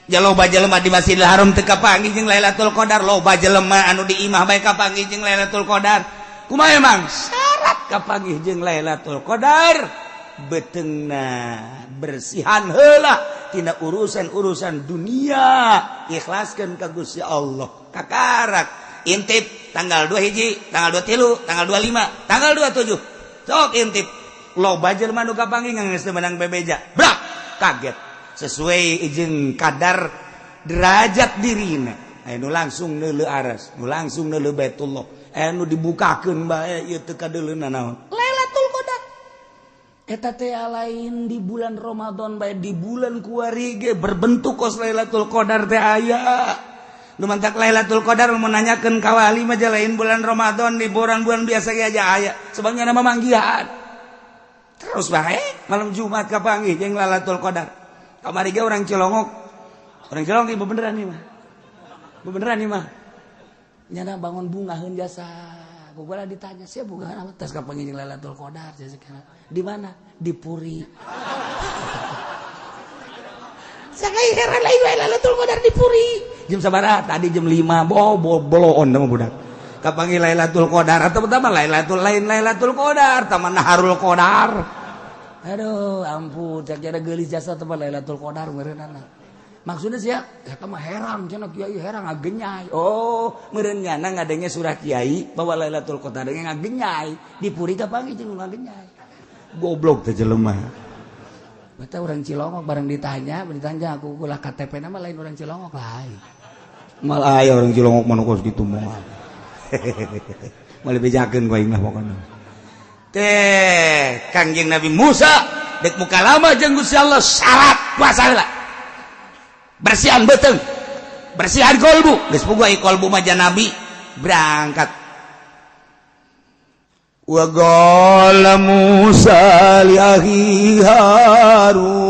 jaloba jelema di Masjidil Haram teu kapanggih jeung Lailatul Qadar loba jelema anu di imah bae kapanggih jeung Lailatul Qadar kumaha emang syarat kapanggih jeung Lailatul Qadar beteungna bersihan heula tina urusan-urusan dunia ikhlaskeun ka Gusti Allah kakarak intip tanggal 2 hiji tanggal 23 tanggal 25 tanggal 27 sok intip loba jelema nu kapanggih geus teu menang bebeja brak kaget sesuai jeung kadar derajat dirina anu langsung neuleuh aras nu langsung neuleuh Baitullah anu dibukakeun bae ieu teu kadeuleuna naon Lailatul Qadar. Eta teh lain di bulan Ramadan bae di bulan kuari ge berbentuk kos Lailatul Qadar teh aya. Nu mantak Lailatul Qadar mun nanyakeun ka wali mah lain bulan Ramadan di bulan biasa ge aja aya. Sebagna nama manggihan. Terus bae malam Jumat kapanggih jeung Lailatul Qadar. Kamari ge orang Cilongok. Orang Cilongok ieu beneran nih mah. Beneran nih mah. Nyana bangun bungaheun jasa. Gua ditanya siapa bukan apa tes kapanggih jeung Lailatul Qadar di mana di Puri. Saya heran lain Lailatul Qadar di Puri. Jam sabaraha tadi jam 5 boloon mah budak. Kapanggih Lailatul Qadar atau pertama Lailatul Qadar taman Naharul Qadar. Aduh ampun cak jada geulis jasa teman Lailatul Qadar meureunana. Maksudnya sih eta mah heran cenah kiai heran ngagenyai. Oh, meureun nyana ngadenge surah kiai bahwa Lailatul Qadar ge ngagenyai. Di Puri kapanggih jeung ngagenyai. Goblok teh jelema. Beta urang Cilongok bareng ditanya aku ulah KTP-na mah lain urang Cilongok lain. Mal aya urang Cilongok mah kos kitu moal. Mali bejakeun ku aing mah pokona. Teh Kangjeng Nabi Musa dek mukalamah jeung Gusti Allah syarat puasa heula. Bersihan beteung bersihan kolbu geus puguh ai kolbu mah Nabi berangkat wa qala Musa li akhi Harun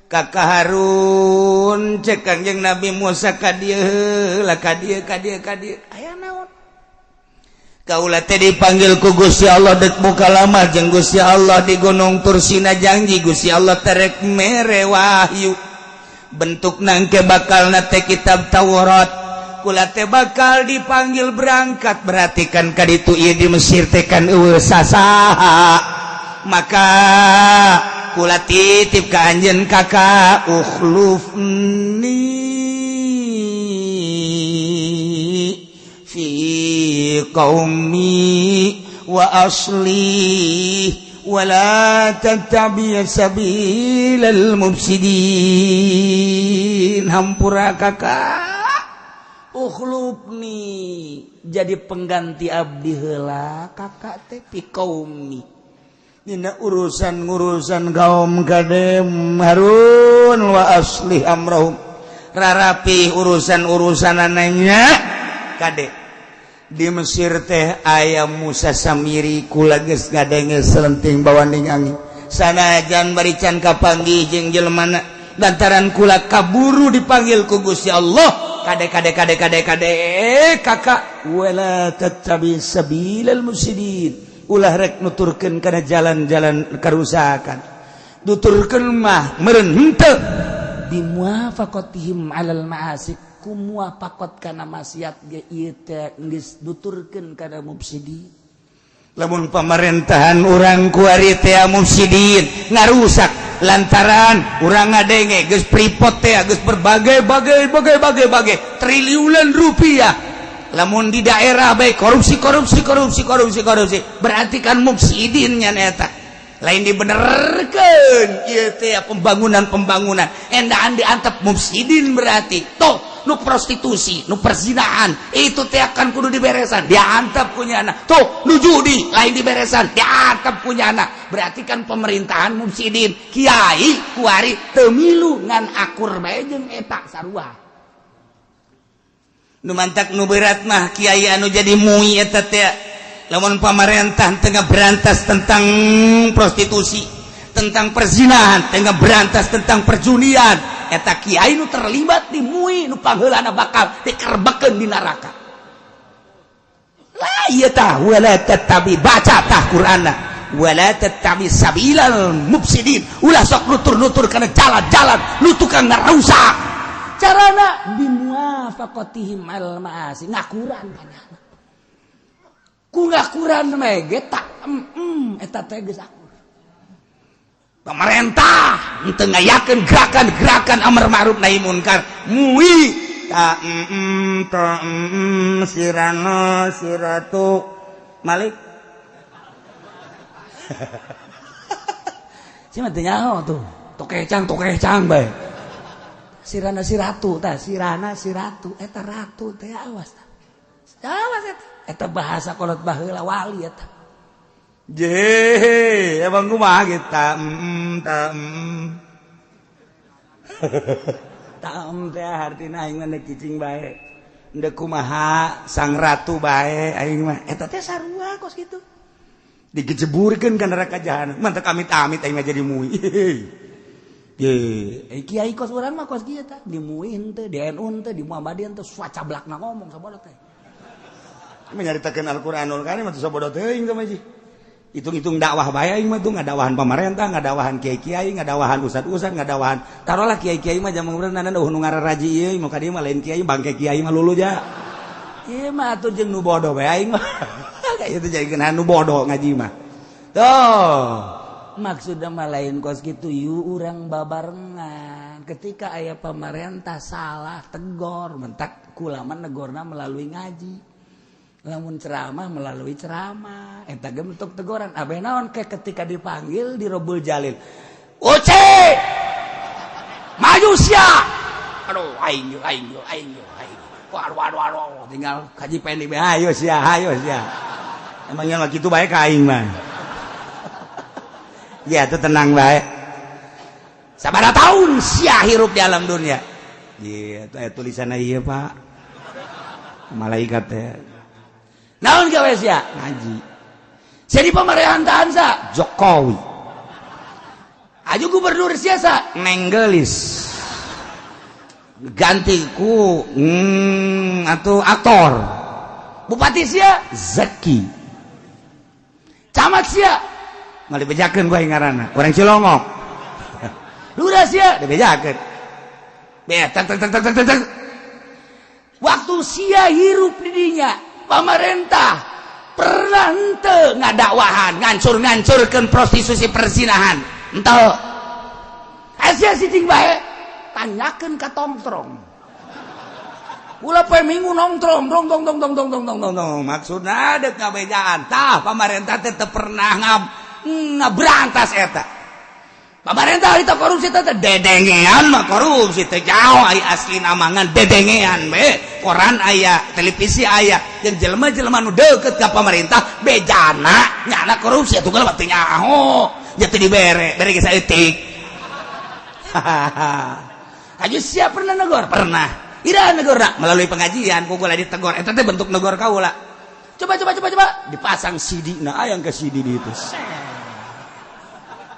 kakak Harun cek Kangjeng Nabi Musa ka dieu heula ka dieu aya naon kaula teh dipanggil ku Gusti Allah dek mukalamah jeung Gusti Allah di Gunung Tursina janji Gusti Allah terek mere wahyu bentukna engke bakalna teh kitab Taurat kula teh bakal dipanggil berangkat perhatikan ka ditu ieu di Mesir teh kan eueuh sasaha maka kula titip ka anjeun kakak ukhlufni fi qaumi wa aslih wa la tattabi' sabilal mufsidin. Hampura kakak ukhlubni jadi pengganti abdi heula kakak teh fi qaumi dina urusan kaum kadem Harun wa aslih amrahum rarapi urusan anaknya kade di Mesir teh aya Musa Samiri kula geus ngadenge selenting bawanding angin sanajan barican kapanggih jeung jelemana lantaran kula kaburu dipanggil ku Gusti Allah kade kakak wala tattabi sabilal mufsidin ulah rek nuturkeun kana jalan-jalan karusakan nuturkeun mah meureun henteu bimuafaqatihim alal ma'asik kumuafaqat kana maksiat ge ieu teh geus nuturkeun kana mufsidin. Lamun pemerintahan urang ku ari teh mufsidin ngarusak lantaran urang ngadenge geus pripot teh geus berbagai triliunan rupiah. Lamun di daerah bae korupsi berarti kan mufsidin nya eta. Lain dibenerkeun ieu teh pembangunan endaan diantep mufsidin berarti toh nu prostitusi nu perzinahan itu teh akan kudu diberesan diantep kunyana tuh nu judi lain diberesan diantep kunyana berarti kan pemerintahan mufsidin kiai kuari teu milu ngan akur bae jeung eta sarua nu mantak nu berat mah kiai anu jadi mui eta teh lamun pamarentah tengah berantas tentang prostitusi tentang perzinahan tengah berantas tentang perjunian eta kiai nu terlibat di mui nu pangheulana bakal dikerbekeun di neraka la ieu tah wala tattabi baca tah Qur'anna wala tattabi sabilal mufsidin ulah sok nutur-nutur kana jalan-jalan nu tukang ngarusak carana bimuafaqatihim al ma'asi ngakuran kana ku ngakuran mege tak eta teh geus akur pemerintah teu ngayakeun gerakan amar ma'ruf nahi munkar mui ta sirana siratu Malik sia teh nyaho tuh tokecang bae sirana siratu tah sirana siratu eta ratu teh awas eta bahasa kolot baheula wali eta je emang kumaha kita taem teh artina aing mah kicing bae endeu kumaha sang ratu bae aing mah eta teh sarua kos kitu digejeburkeun ka neraka jahanam mantep amit-amit aing mah jadi mui ye kiai kos urang mah kos kieu tah di mui henteu di NU henteu di Muhammadiyah henteu suacablakna ngomong sabodo teh menyaritakeun Al-Qur'anul Karim atuh sabodo teuing ka maji hitung-hitung dakwah bae aing mah tuh ngadawahan pemerintah ngadawahan kiai-kiai ngadawahan ustad-ustad ngadawahan tarolah kiai-kiai mah jaman urang nana nu ngararaji ieu mah ka dieu mah lain kiai bangke kiai mah luluja ieu mah atuh jeung nu bodoh bae aing mah kayak itu jadi nu bodoh ngaji mah tuh maksudna mah lain kos kitu yu urang babarengan ketika aya pemerintah salah tegor mentak kula mah negorna melalui ngaji lamun ceramah melalui ceramah eta ge bentuk teguran abeh naon ke ketika dipanggil di Robul Jalil Uce maju sia aduh aing waduh tinggal kaji pendek bae hayo sia emangnya lagi kitu bae ka aing mah ya tuh tenang bae sabaraha taun sia hirup di alam dunia ieu teh tulisanna ieu Pak malaikat teh naon gawe sia ngaji jadi pemerintahan sa Jokowi aju gubernur sia sa Nenggelis ganti ku atuh aktor bupati sia Zaki camat sia mah dibejakeun bae ngaranna urang Cilongok lurah sia dibejakeun betak waktu sia hirup di dinya pemerintah pernah henteu ngadakwahan ngancur-ngancurkeun prostitusi perzinahan henteu sia sicing bae tanyakeun ka tongtrong ulah poe Minggu nongkrong dong maksudna deuk ngabejaan tah pamarentah teh teu pernah ngaberantas eta. Pamarentah itu korupsi teh dedengean mah korupsi teh jauh aya asli namangan dedengean be koran aya televisi aya jeung jelema-jelema nu deukeut ka pamarentah bejana nyana korupsi atuh kalau teu nyaho nya teu dibere bere ge saeutik. Haji siap pernah negor pernah ira negor melalui pengajian kugula ditegor eta teh bentuk negor kaula coba dipasang CD-na aya ke CD di itu.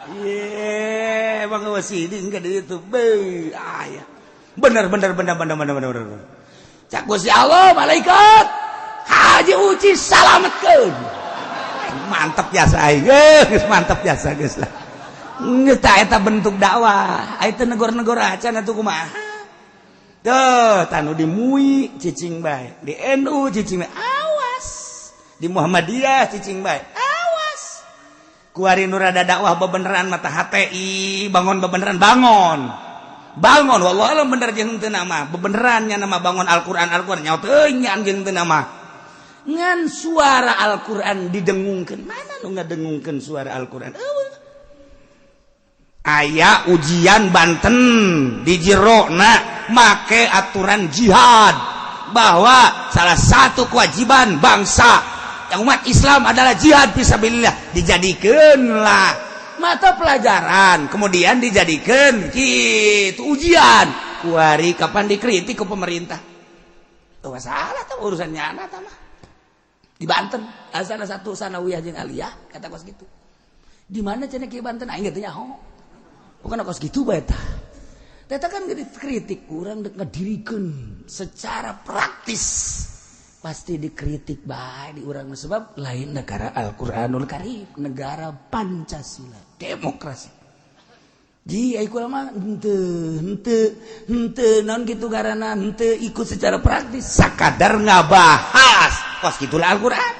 Ye, bang CD enggak di itu. Aya. Bener. Cak Gusti Allah malaikat Haji Uci salametkeun. Mantap biasa geus, mantap biasa geus lah. Geus tah eta bentuk dakwah. Eta negor-negor acan atuh kumaha? Tuh, tanu di MUI cicing bae, di NU cicing bae. Awas. Di Muhammadiyah cicing bae. Kuari nurada dakwah bebeneran mata HTI bangun bebeneran bangun wallah alam bener jeung teu nama bebenerannya nama bangun Al-Qur'an nyaho teu nyan jeung teu nama ngan suara Al-Qur'an didengungkeun mana nu ngadengungkeun suara Al-Qur'an aya ujian Banten di jerona make aturan jihad bahwa salah satu kewajiban bangsa yang umat Islam adalah jihad fisabilillah dijadikeunlah mata pelajaran kemudian dijadikan kitu ujian kuari kapan dikritik ke pemerintah teu masalah tah urusan nyana tah mah di Banten asana satu sanawiyah jeung aliyah kata kos gitu di mana cenah ki Banten aing teh nyaho bukan kos gitu bae tah eta kan dikritik urang dek ngadirikeun secara praktis pasti dikritik baik di urang sebab lain negara Al-Qur'anul Karim negara Pancasila demokrasi ji ai kula mah henteu naon kitu garana henteu ikut secara praktis sakadar ngabahas kos kitulah Al-Qur'an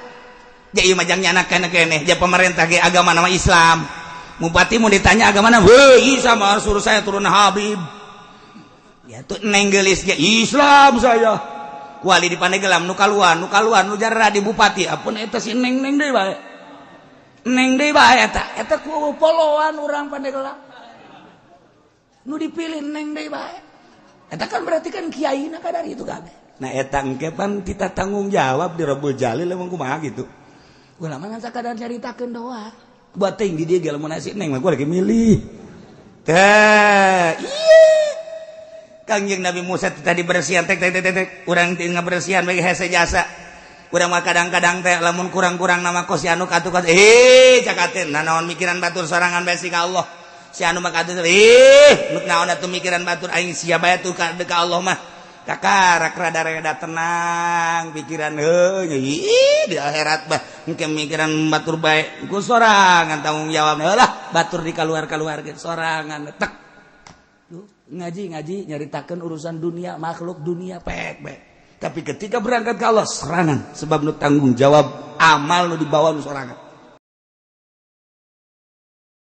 ja ieu mah jang nyanakeun keneh ja pemerintah ge agama nama Islam bupati mau ditanya agama mana heuh sama suruh saya turun Habib ya tuh neng gelis ge Islam saya wali di Pandeglang nu kaluan nu jarra di bupati apun eta si neng deui bae eta ku poloan urang Pandeglang nu dipilih neng deui bae eta kan berarti kan kiaina kadari itu kabeh nah eta engke pan kita tanggung jawab di Rabbul Jalil emang kumaha gitu ulah mah sakadar caritakeun doang buat teuing di dieu ge lamun si neng mah gua lagi milih teh iya Kangjeng Nabi Musa tadi bersihan tek urang teu ngabersihan bagi hese jasa urang mah kadang-kadang teh lamun kurang-kurang nama kos si anu katu kos cakateun naon mikiran batur sorangan bae ka Allah si anu mah katu nuk naon atuh mikiran batur aing sia bae tuh ka Allah mah kakarak rada tenang pikiran di akhirat bah engke mikiran batur bae ku sorangan tanggung jawab lah batur di kaluar-kaluarkeun sorangan tek ngaji nyaritakeun urusan dunia makhluk dunia pek tapi ketika berangkat ke Allah serangan sebab nu tanggung jawab amal nu dibawa nu sorangan